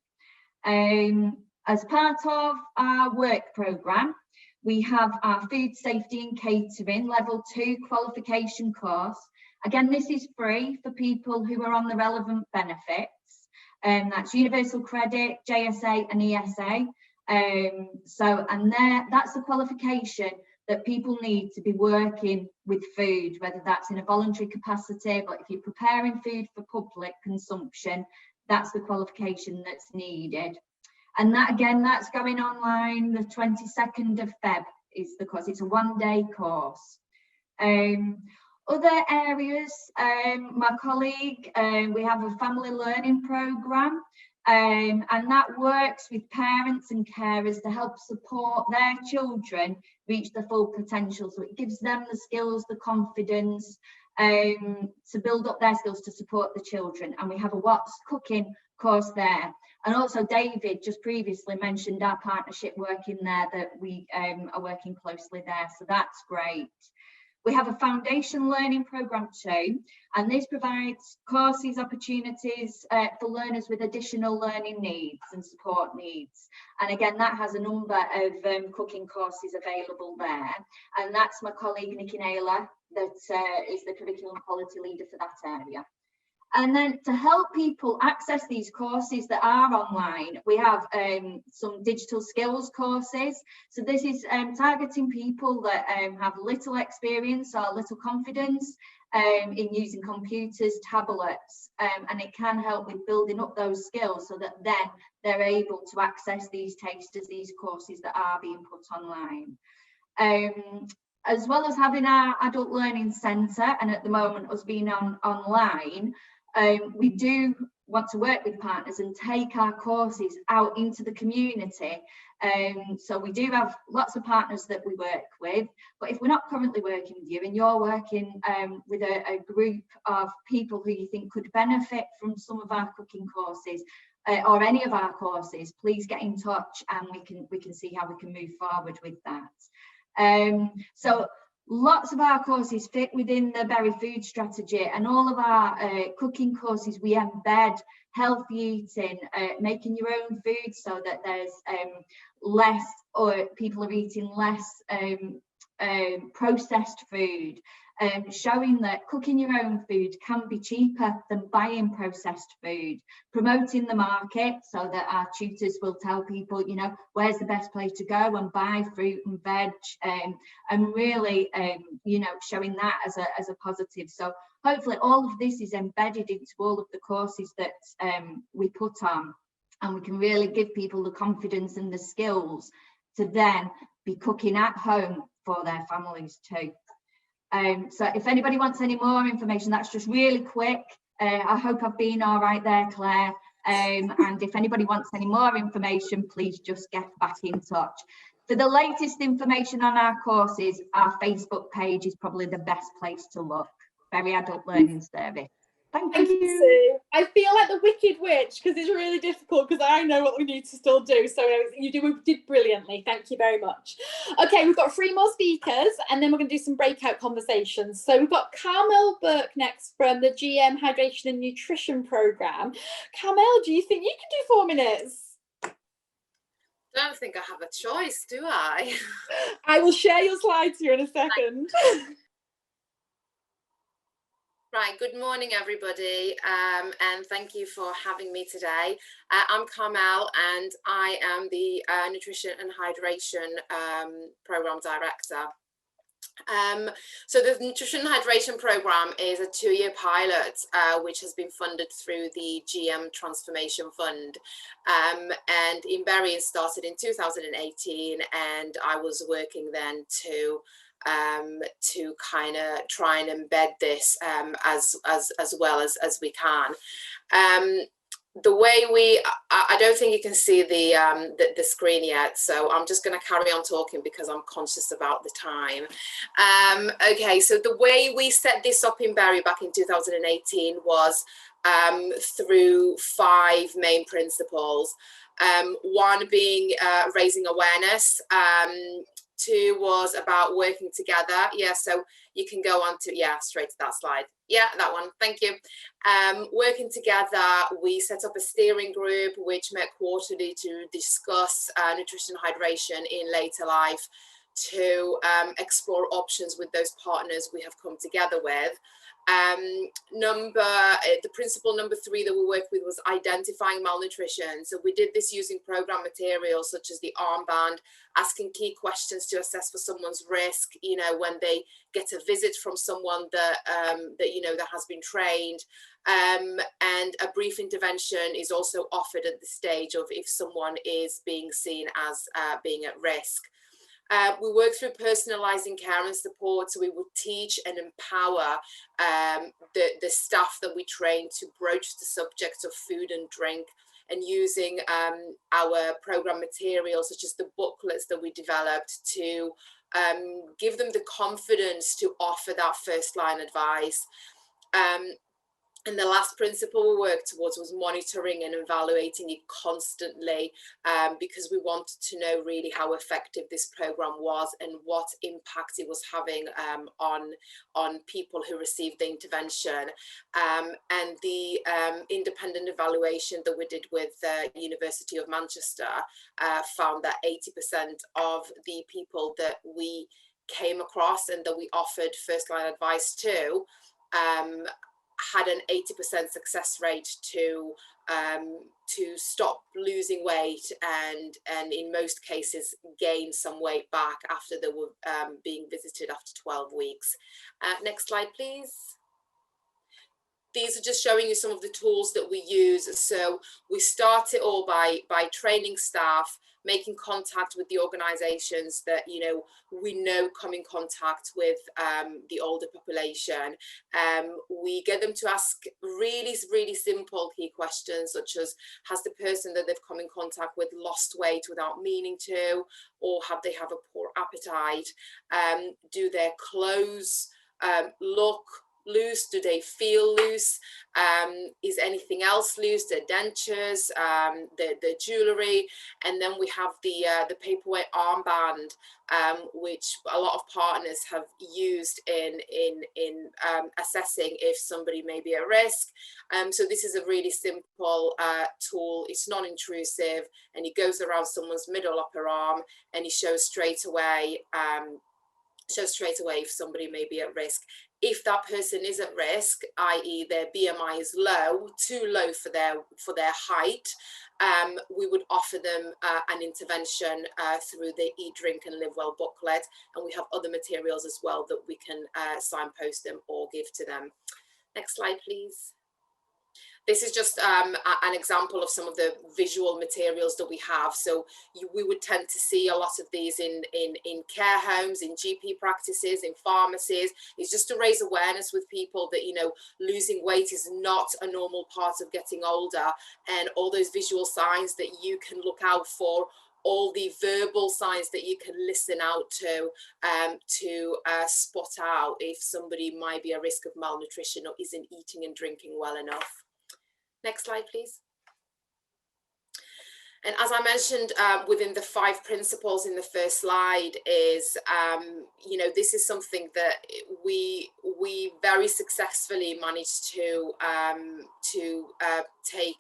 As part of our work programme, we have our Food Safety and Catering Level 2 Qualification course. Again, this is free for people who are on the relevant benefits. That's Universal Credit, JSA and ESA. That's the qualification that people need to be working with food, whether that's in a voluntary capacity, but if you're preparing food for public consumption, that's the qualification that's needed. And that, again, that's going online the 22nd of Feb is the course. It's a 1-day course. Other areas, my colleague, we have a family learning programme, and that works with parents and carers to help support their children reach their full potential. So it gives them the skills, the confidence to build up their skills to support the children. And we have a What's Cooking course there. And also David just previously mentioned our partnership work in there that we are working closely there. So that's great. We have a foundation learning programme too, and this provides courses, opportunities for learners with additional learning needs and support needs. And again, that has a number of cooking courses available there. And that's my colleague, Nikki Naylor, that is the curriculum quality leader for that area. And then to help people access these courses that are online, we have some digital skills courses. So this is targeting people that have little experience or little confidence in using computers, tablets, and it can help with building up those skills so that then they're able to access these tasters, these courses that are being put online. As well as having our Adult Learning Centre, and at the moment us being online, we do want to work with partners and take our courses out into the community. So we do have lots of partners that we work with, but if we're not currently working with you and you're working with a group of people who you think could benefit from some of our cooking courses or any of our courses, please get in touch and we can see how we can move forward with that. So lots of our courses fit within the Berry food strategy, and all of our cooking courses, we embed healthy eating, making your own food so that there's less, or people are eating less processed food, showing that cooking your own food can be cheaper than buying processed food, promoting the market so that our tutors will tell people, you know, where's the best place to go and buy fruit and veg, and really, you know, showing that as a positive. So hopefully all of this is embedded into all of the courses that we put on, and we can really give people the confidence and the skills to then be cooking at home for their families too. So if anybody wants any more information, that's just really quick. I hope I've been all right there, Claire. And if anybody wants any more information, please just get back in touch. For the latest information on our courses, our Facebook page is probably the best place to look. Very Adult Learning Service. Thank you. Sue. I feel like the Wicked Witch because it's really difficult because I know what we need to still do. So you did brilliantly. Thank you very much. Okay, we've got 3 more speakers and then we're going to do some breakout conversations. So we've got Carmel Burke next from the GM Hydration and Nutrition Programme. Carmel, do you think you can do 4 minutes? I don't think I have a choice, do I? I will share your slides here in a second. Right, good morning everybody, and thank you for having me today. I'm Carmel and I am the Nutrition and Hydration Programme Director. So the Nutrition and Hydration Programme is a 2-year pilot which has been funded through the GM Transformation Fund, and in Bury it started in 2018, and I was working then to kind of try and embed this as well as we can. The way I don't think you can see the screen yet, so I'm just going to carry on talking because I'm conscious about the time. Okay, so the way we set this up in Bury back in 2018 was through 5 main principles. 1 being raising awareness. 2 was about working together. Yeah, so you can go on to, yeah, straight to that slide. Yeah, that one, thank you. Working together, we set up a steering group which met quarterly to discuss nutrition and hydration in later life, to explore options with those partners we have come together with. The principle number 3 that we worked with was identifying malnutrition. So we did this using program materials such as the armband, asking key questions to assess for someone's risk, you know, when they get a visit from someone that you know that has been trained, and a brief intervention is also offered at the stage of if someone is being seen as being at risk. We work through personalizing care and support, so we would teach and empower the staff that we train to broach the subject of food and drink, and using our program materials such as the booklets that we developed to give them the confidence to offer that first line advice. And the last principle we worked towards was monitoring and evaluating it constantly, because we wanted to know really how effective this program was and what impact it was having on people who received the intervention. And the independent evaluation that we did with the University of Manchester found that 80% of the people that we came across and that we offered first line advice to had an 80% success rate to stop losing weight, and in most cases gain some weight back after they were being visited after 12 weeks. Next slide, please. These are just showing you some of the tools that we use. So we start it all by training staff, making contact with the organisations that we know come in contact with the older population. We get them to ask really simple key questions, such as, has the person that they've come in contact with lost weight without meaning to, or have they have a poor appetite? Do their clothes look loose? Do they feel loose? Is anything else loose? Their dentures, the jewellery. And then we have the Paperweight Armband, which a lot of partners have used in assessing if somebody may be at risk. So this is a really simple tool. It's non-intrusive, and it goes around someone's middle upper arm, and it shows straight away show straight away if somebody may be at risk. If that person is at risk, i.e. their BMI is low, too low for their height, we would offer them an intervention through the Eat, Drink and Live Well booklet, and we have other materials as well that we can signpost them or give to them. Next slide, please. This is just an example of some of the visual materials that we have. So we would tend to see a lot of these in care homes, in GP practices, in pharmacies. It's just to raise awareness with people that, you know, losing weight is not a normal part of getting older, and all those visual signs that you can look out for, all the verbal signs that you can listen out to spot out if somebody might be at risk of malnutrition or isn't eating and drinking well enough. Next slide, please. And as I mentioned, within the 5 principles in the first slide is, you know, this is something that we very successfully managed to take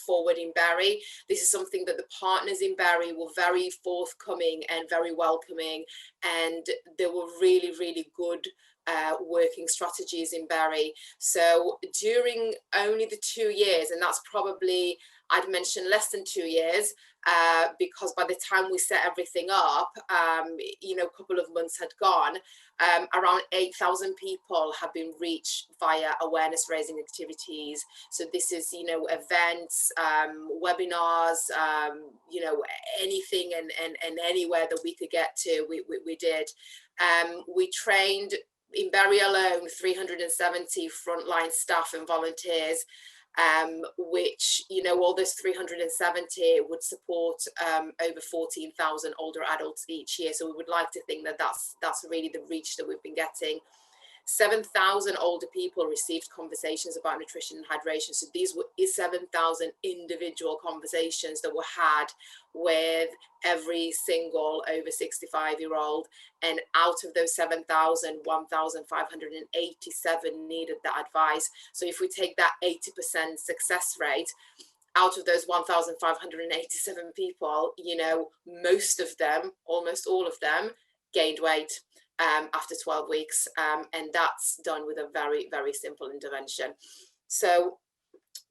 forward in Bury. This is something that the partners in Bury were very forthcoming and very welcoming, and they were really, really good working strategies in Bury. So during only the 2 years, and that's probably, I'd mention less than 2 years, because by the time we set everything up, you know, a couple of months had gone, around 8,000 people have been reached via awareness raising activities. So this is, you know, events, webinars, you know, anything and anywhere that we could get to, we did. We trained in Bury alone 370 frontline staff and volunteers, which, you know, all those 370 would support over 14,000 older adults each year. So we would like to think that that's really the reach that we've been getting. 7,000 older people received conversations about nutrition and hydration. So these were 7,000 individual conversations that were had with every single over 65-year-old. And out of those 7,000, 1,587 needed that advice. So if we take that 80% success rate, out of those 1,587 people, you know, most of them, almost all of them, gained weight after 12 weeks. And that's done with a very, very simple intervention. So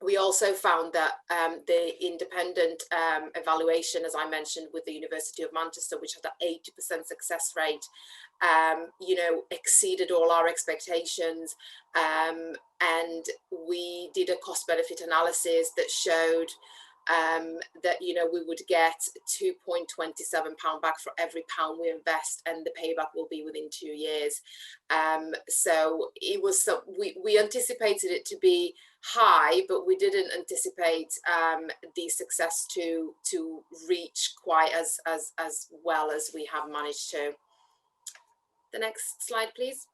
we also found that the independent evaluation, as I mentioned, with the University of Manchester, which had an 80% success rate, you know, exceeded all our expectations. And we did a cost benefit analysis that showed that, you know, we would get £2.27 back for every pound we invest, and the payback will be within 2 years. So it was, we anticipated it to be high, but we didn't anticipate the success to reach quite as well as we have managed to. The next slide, please.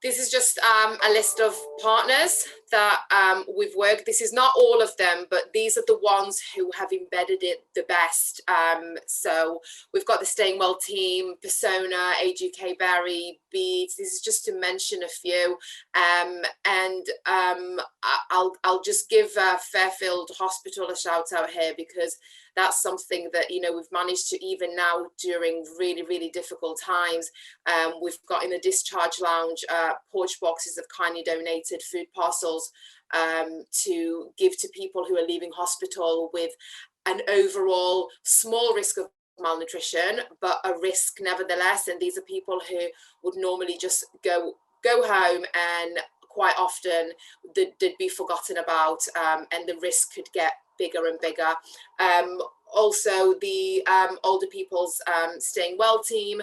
This is just a list of partners that we've worked. This is not all of them, but these are the ones who have embedded it the best. So we've got the Staying Well team, Persona, Age UK Bury, Beads. This is just to mention a few. And I'll just give Fairfield Hospital a shout out here, because that's something that, you know, we've managed to, even now during really, really difficult times, we've got in the discharge lounge porch boxes of kindly donated food parcels to give to people who are leaving hospital with an overall small risk of malnutrition, but a risk nevertheless. And these are people who would normally just go home, and quite often they'd be forgotten about, and the risk could get bigger and bigger. Also, the older people's Staying Well team,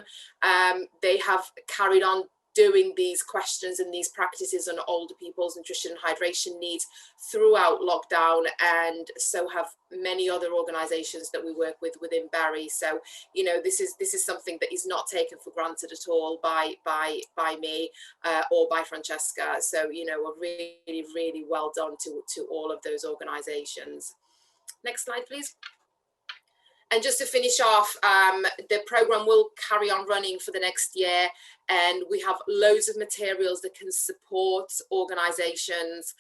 they have carried on doing these questions and these practices on older people's nutrition and hydration needs throughout lockdown, and so have many other organisations that we work with within Bury. So, you know, this is something that is not taken for granted at all by me or by Francesca. So, you know, a really, really well done to all of those organisations. Next slide, please. And just to finish off, the programme will carry on running for the next year, and we have loads of materials that can support organisations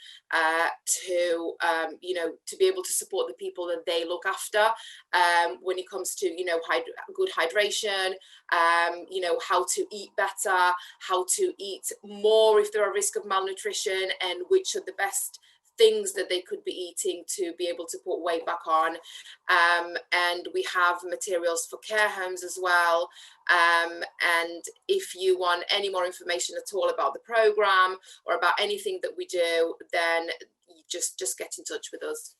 to, you know, to be able to support the people that they look after when it comes to, you know, good hydration, you know, how to eat better, how to eat more if they're at risk of malnutrition, and which are the best things that they could be eating to be able to put weight back on. And we have materials for care homes as well. And if you want any more information at all about the programme or about anything that we do, then you just get in touch with us.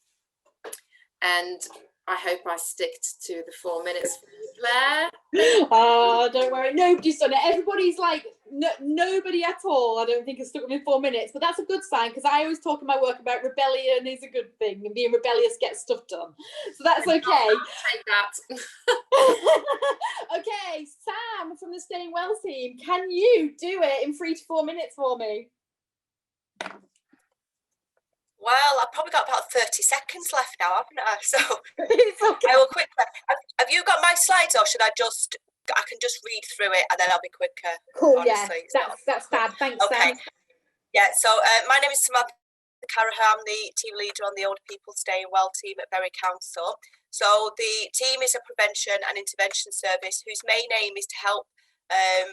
And I hope I sticked to the 4 minutes for you, Claire. Oh, don't worry, nobody's done it. Everybody's like, nobody at all, I don't think, has stuck with me 4 minutes, but that's a good sign, because I always talk in my work about rebellion is a good thing, and being rebellious gets stuff done. So that's okay. Take that. Okay, Sam from the Staying Well team, can you do it in 3 to 4 minutes for me? Well, I've probably got about 30 seconds left now, haven't I? So it's okay. I will quickly. Have you got my slides, or should I can just read through it and then I'll be quicker? Cool, honestly. yeah, that's fab. Thanks, okay. Sam. Yeah, so my name is Samantha Carraher. I'm the team leader on the Older People Staying Well team at Bury Council. So the team is a prevention and intervention service whose main aim is to help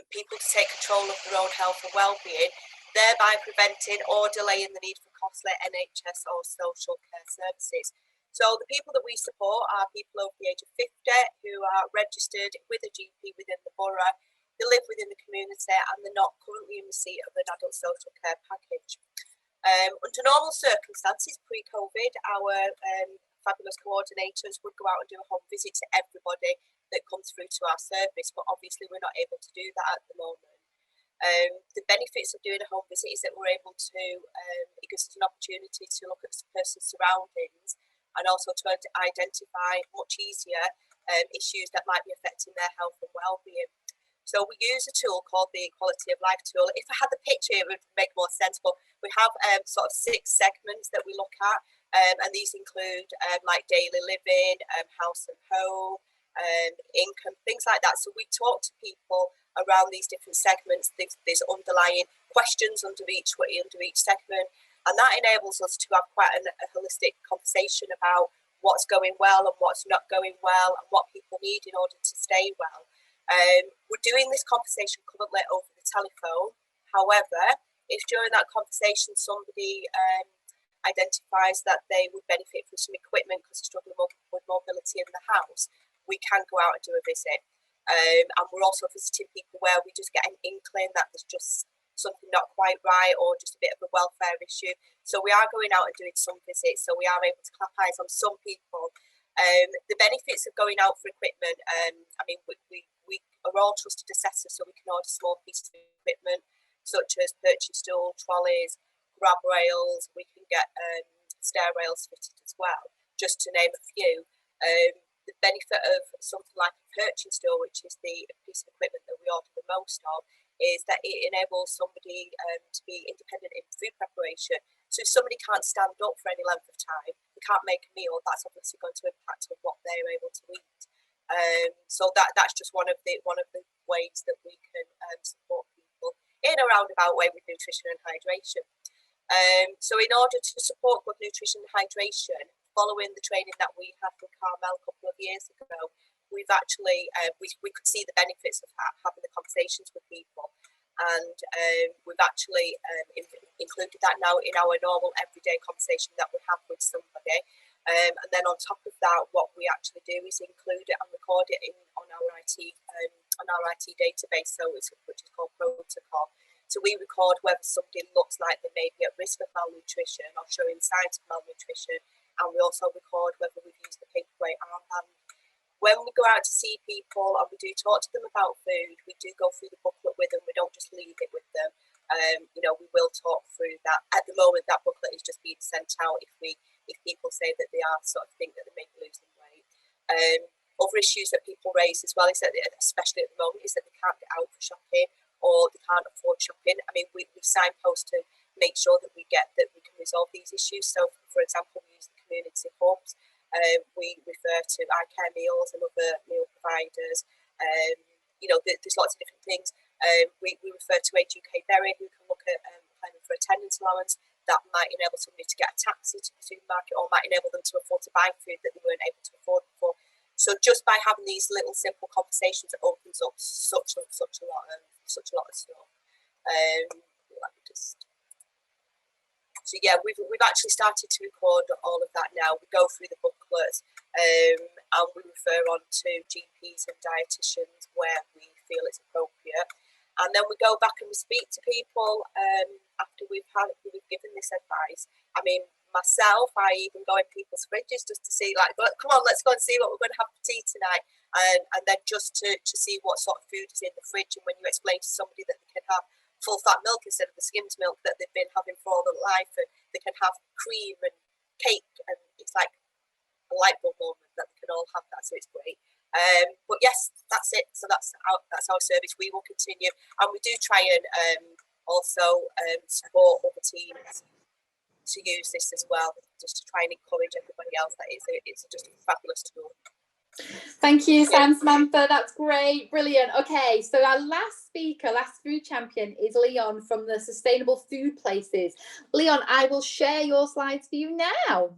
people to take control of their own health and well-being, thereby preventing or delaying the need for costly NHS or social care services. So the people that we support are people over the age of 50 who are registered with a GP within the borough, they live within the community, and they're not currently in receipt of an adult social care package. Under normal circumstances, pre-COVID, our fabulous coordinators would go out and do a home visit to everybody that comes through to our service, but obviously we're not able to do that at the moment. The benefits of doing a home visit is that we're able to, it gives us an opportunity to look at the person's surroundings and also to identify much easier issues that might be affecting their health and well-being. So we use a tool called the Quality of Life tool. If I had the picture, it would make more sense, but we have sort of 6 segments that we look at, and these include like daily living, house and home, income, things like that. So we talk to people around these different segments. There's underlying questions under each segment, and that enables us to have quite a holistic conversation about what's going well and what's not going well and what people need in order to stay well. We're doing this conversation currently over the telephone. However, if during that conversation somebody identifies that they would benefit from some equipment because they're struggling with mobility in the house, we can go out and do a visit. And we're also visiting people where we just get an inkling that there's just something not quite right or just a bit of a welfare issue. So we are going out and doing some visits, so we are able to clap eyes on some people. The benefits of going out for equipment, I mean, we are all trusted assessors, so we can order small pieces of equipment such as purchase stool, trolleys, grab rails. We can get stair rails fitted as well, just to name a few. The benefit of something like a purchase stool, which is the piece of equipment that we order the most of, is that it enables somebody to be independent in food preparation. So if somebody can't stand up for any length of time, they can't make a meal, that's obviously going to impact on what they're able to eat. So that's just one of the ways that we can support people in a roundabout way with nutrition and hydration. So in order to support good nutrition and hydration, following the training that we had with Carmel a couple of years ago, we've actually, we could see the benefits of having the conversations with people. And we've actually included that now in our normal everyday conversation that we have with somebody. And then on top of that, what we actually do is include it and record it on our IT database, which is called Protocol. So we record whether somebody looks like they may be at risk of malnutrition or showing signs of malnutrition, and we also record whether we've used the Paperweight Armband. When we go out to see people and we do talk to them about food, we do go through the booklet with them. We don't just leave it with them. You know, we will talk through that. At the moment, that booklet is just being sent out if people say that they are sort of think that they may be losing weight. Other issues that people raise as well is that, especially at the moment, is that they can't get out for shopping or they can't afford shopping. I mean, we signpost to make sure that we can resolve these issues. So, for example, we use the community hubs. we refer to iCare meals and other meal providers. There's lots of different things. We refer to Age UK Berry, who can look at planning for attendance allowance. That might enable somebody to get a taxi to the supermarket, or might enable them to afford to buy food that they weren't able to afford before. So just by having these little simple conversations, it opens up such a lot of stuff. So yeah, we've actually started to record all of that now. We go through the booklets, and we refer on to GPs and dietitians where we feel it's appropriate. And then we go back and we speak to people after we've given this advice. I mean, myself, I even go in people's fridges just to see, like, come on, let's go and see what we're going to have for tea tonight. And then just to see what sort of food is in the fridge. And when you explain to somebody that they can have full fat milk instead of the skimmed milk that they've been having for all their life, and they can have cream and cake, and it's like a light bulb moment that they can all have that, so it's great. But yes, that's it. So that's our service. We will continue, and we do try and also support other teams to use this as well, just to try and encourage everybody else. That it's just a fabulous tool. Thank you, Samantha. That's great. Brilliant. Okay, so our last speaker, last food champion, is Leon from the Sustainable Food Places. Leon, I will share your slides for you now.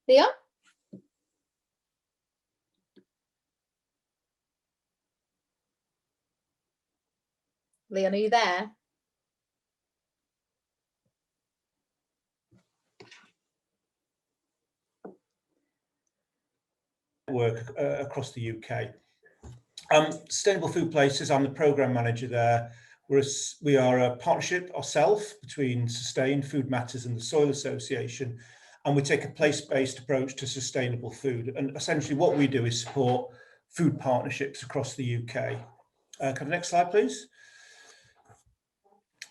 Leon? Leon, are you there? Work across the UK. Sustainable Food Places, I'm the programme manager there. We are a partnership ourselves between Sustain, Food Matters and the Soil Association, and we take a place-based approach to sustainable food. And essentially what we do is support food partnerships across the UK. Can I have the next slide, please?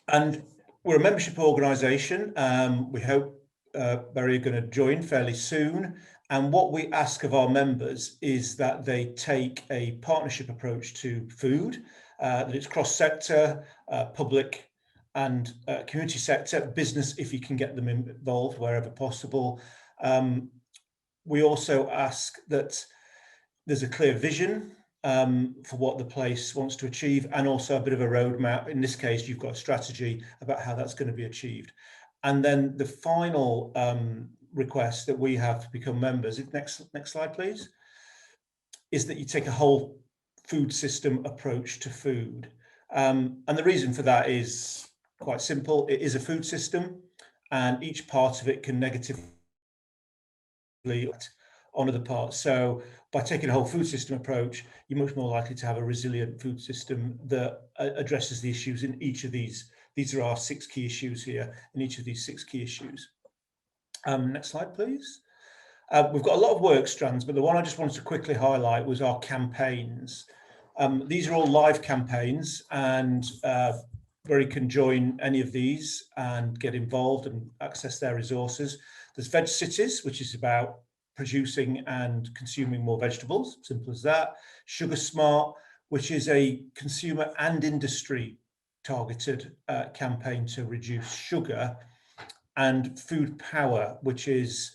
And we're a membership organisation. We hope Barry are going to join fairly soon. And what we ask of our members is that they take a partnership approach to food, that it's cross-sector, public and community sector, business if you can get them involved wherever possible. We also ask that there's a clear vision for what the place wants to achieve, and also a bit of a roadmap. In this case, you've got a strategy about how that's going to be achieved. And then the final request that we have to become members, next slide please, is that you take a whole food system approach to food. And the reason for that is quite simple. It is a food system, and each part of it can negatively on other parts. So by taking a whole food system approach, you're much more likely to have a resilient food system that addresses the issues in each of these. These are our 6 key issues here, in each of these 6 key issues. Next slide, please. We've got a lot of work strands, but the one I just wanted to quickly highlight was our campaigns. These are all live campaigns, and Barry can join any of these and get involved and access their resources. There's Veg Cities, which is about producing and consuming more vegetables, simple as that. Sugar Smart, which is a consumer and industry targeted campaign to reduce sugar. And Food Power, which is,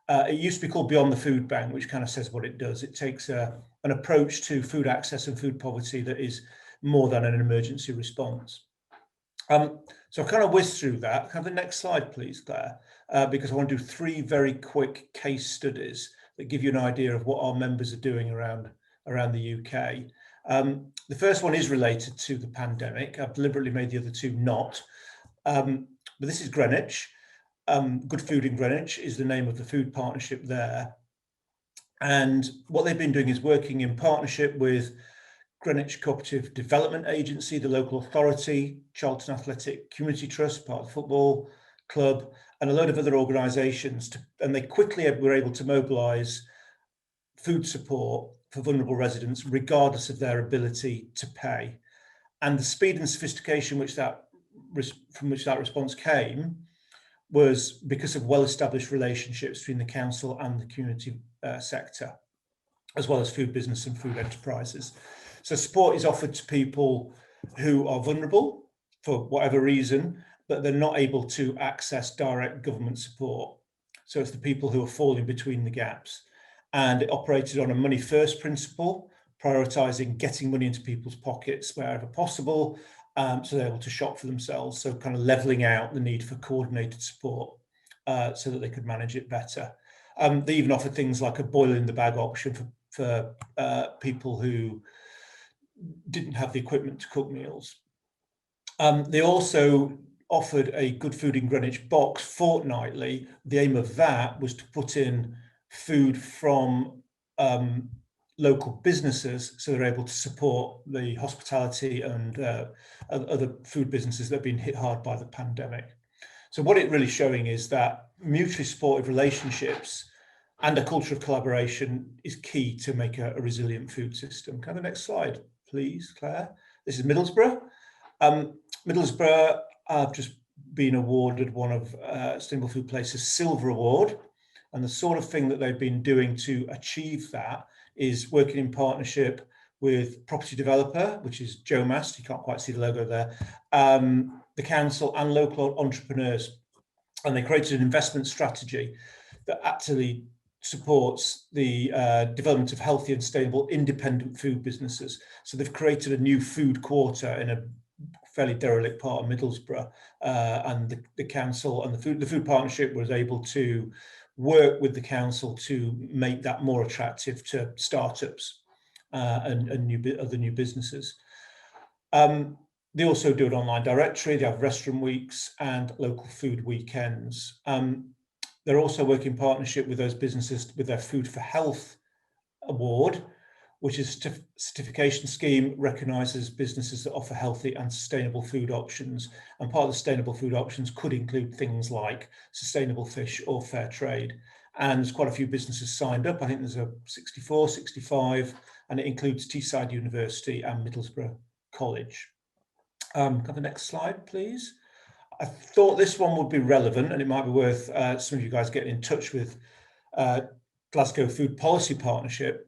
it used to be called Beyond the Food Bank, which kind of says what it does. It takes an approach to food access and food poverty that is more than an emergency response. So I kind of whizzed through that. Have the next slide, please, Claire, because I want to do 3 very quick case studies that give you an idea of what our members are doing around the UK. The first one is related to the pandemic. I've deliberately made the other 2 not. But this is Greenwich. Good Food in Greenwich is the name of the food partnership there. And what they've been doing is working in partnership with Greenwich Cooperative Development Agency, the local authority, Charlton Athletic Community Trust, part of the football club, and a load of other organisations. And they quickly were able to mobilise food support for vulnerable residents, regardless of their ability to pay. And the speed and sophistication from which that response came was because of well-established relationships between the council and the community sector, as well as food business and food enterprises. So support is offered to people who are vulnerable for whatever reason, but they're not able to access direct government support. So it's the people who are falling between the gaps. And it operated on a money first principle, prioritising getting money into people's pockets wherever possible, so they're able to shop for themselves. So kind of levelling out the need for coordinated support so that they could manage it better. They even offered things like a boil in the bag option for people who didn't have the equipment to cook meals. They also offered a Good Food in Greenwich box fortnightly. The aim of that was to put in food from local businesses, so they're able to support the hospitality and other food businesses that have been hit hard by the pandemic. So what it really showing is that mutually supportive relationships and a culture of collaboration is key to make a resilient food system. Can I have the next slide, please, Claire? This is Middlesbrough. Middlesbrough have just been awarded one of Sustainable Food Place's Silver Award. And the sort of thing that they've been doing to achieve that is working in partnership with property developer, which is Joe Mast, you can't quite see the logo there, the council and local entrepreneurs. And they created an investment strategy that actually supports the development of healthy and sustainable independent food businesses. So they've created a new food quarter in a fairly derelict part of Middlesbrough, and the council and the food partnership was able to work with the council to make that more attractive to startups and other new businesses. They also do an online directory, they have restaurant weeks and local food weekends. They're also working in partnership with those businesses with their Food for Health Award, which is a certification scheme, recognises businesses that offer healthy and sustainable food options. And part of the sustainable food options could include things like sustainable fish or fair trade. And there's quite a few businesses signed up. I think there's a 64, 65, and it includes Teesside University and Middlesbrough College. Can I have the next slide, please? I thought this one would be relevant, and it might be worth some of you guys getting in touch with Glasgow Food Policy Partnership,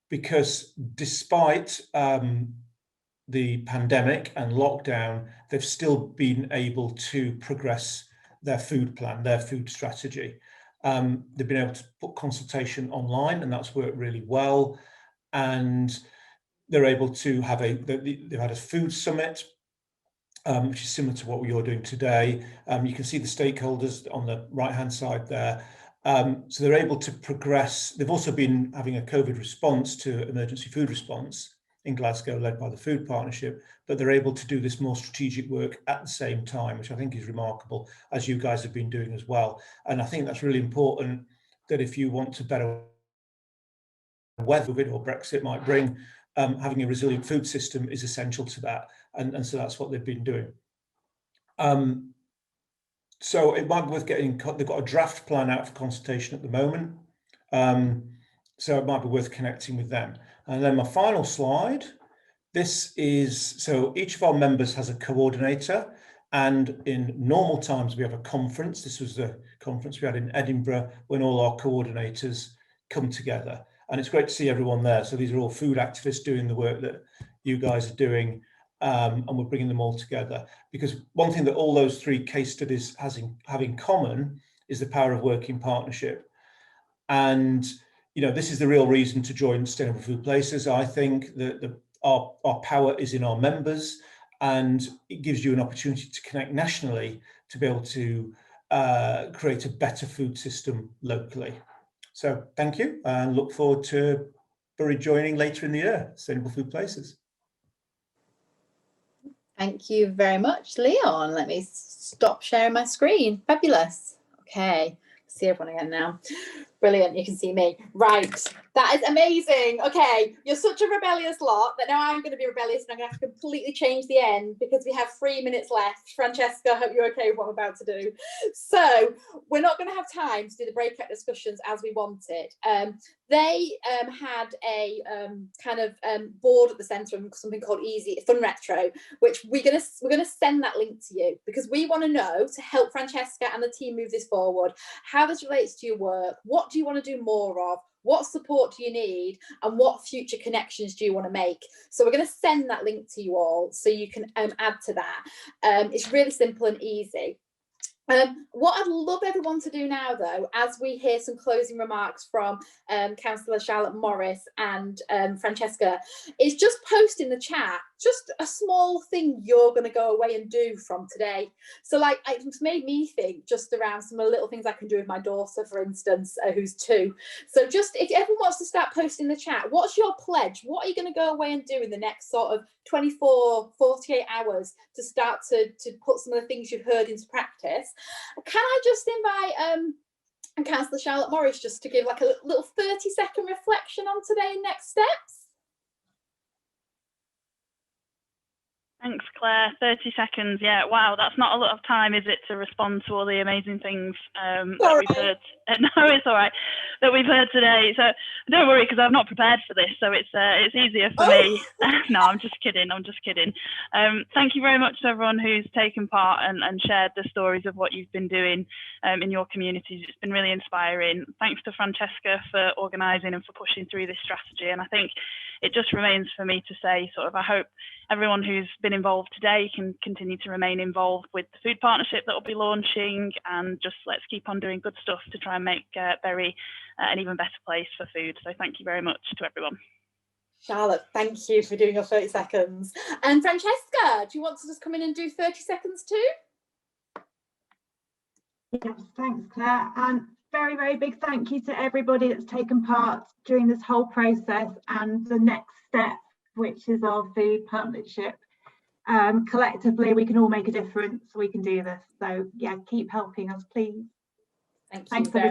because despite the pandemic and lockdown, they've still been able to progress their food plan, their food strategy. They've been able to put consultation online, and that's worked really well. And they're able to have they've had a food summit, which is similar to what you're doing today. You can see the stakeholders on the right-hand side there. So they're able to progress. They've also been having a COVID response to emergency food response in Glasgow, led by the Food Partnership, but they're able to do this more strategic work at the same time, which I think is remarkable, as you guys have been doing as well. And I think that's really important, that if you want to better weather or Brexit might bring, having a resilient food system is essential to that. And so that's what they've been doing. So it might be worth getting, they've got a draft plan out for consultation at the moment. So it might be worth connecting with them. And then my final slide, this is, so each of our members has a coordinator, and in normal times we have a conference. This was the conference we had in Edinburgh when all our coordinators come together. And it's great to see everyone there. So these are all food activists doing the work that you guys are doing, and we're bringing them all together. Because one thing that all those three case studies have in common is the power of working partnership. And you know, this is the real reason to join Sustainable Food Places. I think that our power is in our members, and it gives you an opportunity to connect nationally to be able to create a better food system locally. So thank you, and look forward to Bury joining later in the year, Sustainable Food Places. Thank you very much, Leon. Let me stop sharing my screen. Fabulous. Okay, see everyone again now. Brilliant, you can see me. Right, that is amazing. Okay, you're such a rebellious lot that now I'm going to be rebellious and I'm going to have to completely change the end because we have 3 minutes left. Francesca, I hope you're okay with what I'm about to do. So we're not going to have time to do the breakout discussions as we wanted. They had a kind of board at the centre of something called Easy Fun Retro, which we're gonna send that link to you because we want to know, to help Francesca and the team move this forward, how this relates to your work. What do you want to do more of? what support do you need, and what future connections do you want to make? So we're going to send that link to you all so you can add to that. It's really simple and easy. What I'd love everyone to do now, though, as we hear some closing remarks from Councillor Charlotte Morris and Francesca, is just post in the chat just a small thing you're going to go away and do from today. So like, it's made me think just around some of the little things I can do with my daughter, for instance, who's 2. So just if everyone wants to start posting in the chat, what's your pledge? What are you going to go away and do in the next sort of 24, 48 hours to start to put some of the things you've heard into practice? Can I just invite Councillor Charlotte Morris just to give like a little 30-second reflection on today and next steps? Thanks, Claire. 30 seconds. Yeah, wow, that's not a lot of time, is it, to respond to all the amazing things that we've heard? No, it's all right, that we've heard today. So don't worry, because I'm not prepared for this, so it's easier for me. No, I'm just kidding. I'm just kidding. Thank you very much to everyone who's taken part and shared the stories of what you've been doing in your communities. It's been really inspiring. Thanks to Francesca for organising and for pushing through this strategy. And I think it just remains for me to say, sort of, I hope everyone who's been involved today can continue to remain involved with the food partnership that will be launching, and just let's keep on doing good stuff to try and make Bury an even better place for food. So thank you very much to everyone. Charlotte, thank you for doing your 30 seconds. And Francesca, do you want to just come in and do 30 seconds too? Yes, thanks, Claire. And very, very big thank you to everybody that's taken part during this whole process and the next step, which is our food partnership. Collectively, we can all make a difference. We can do this. So yeah, keep helping us, please. Thank you. Thanks, everybody.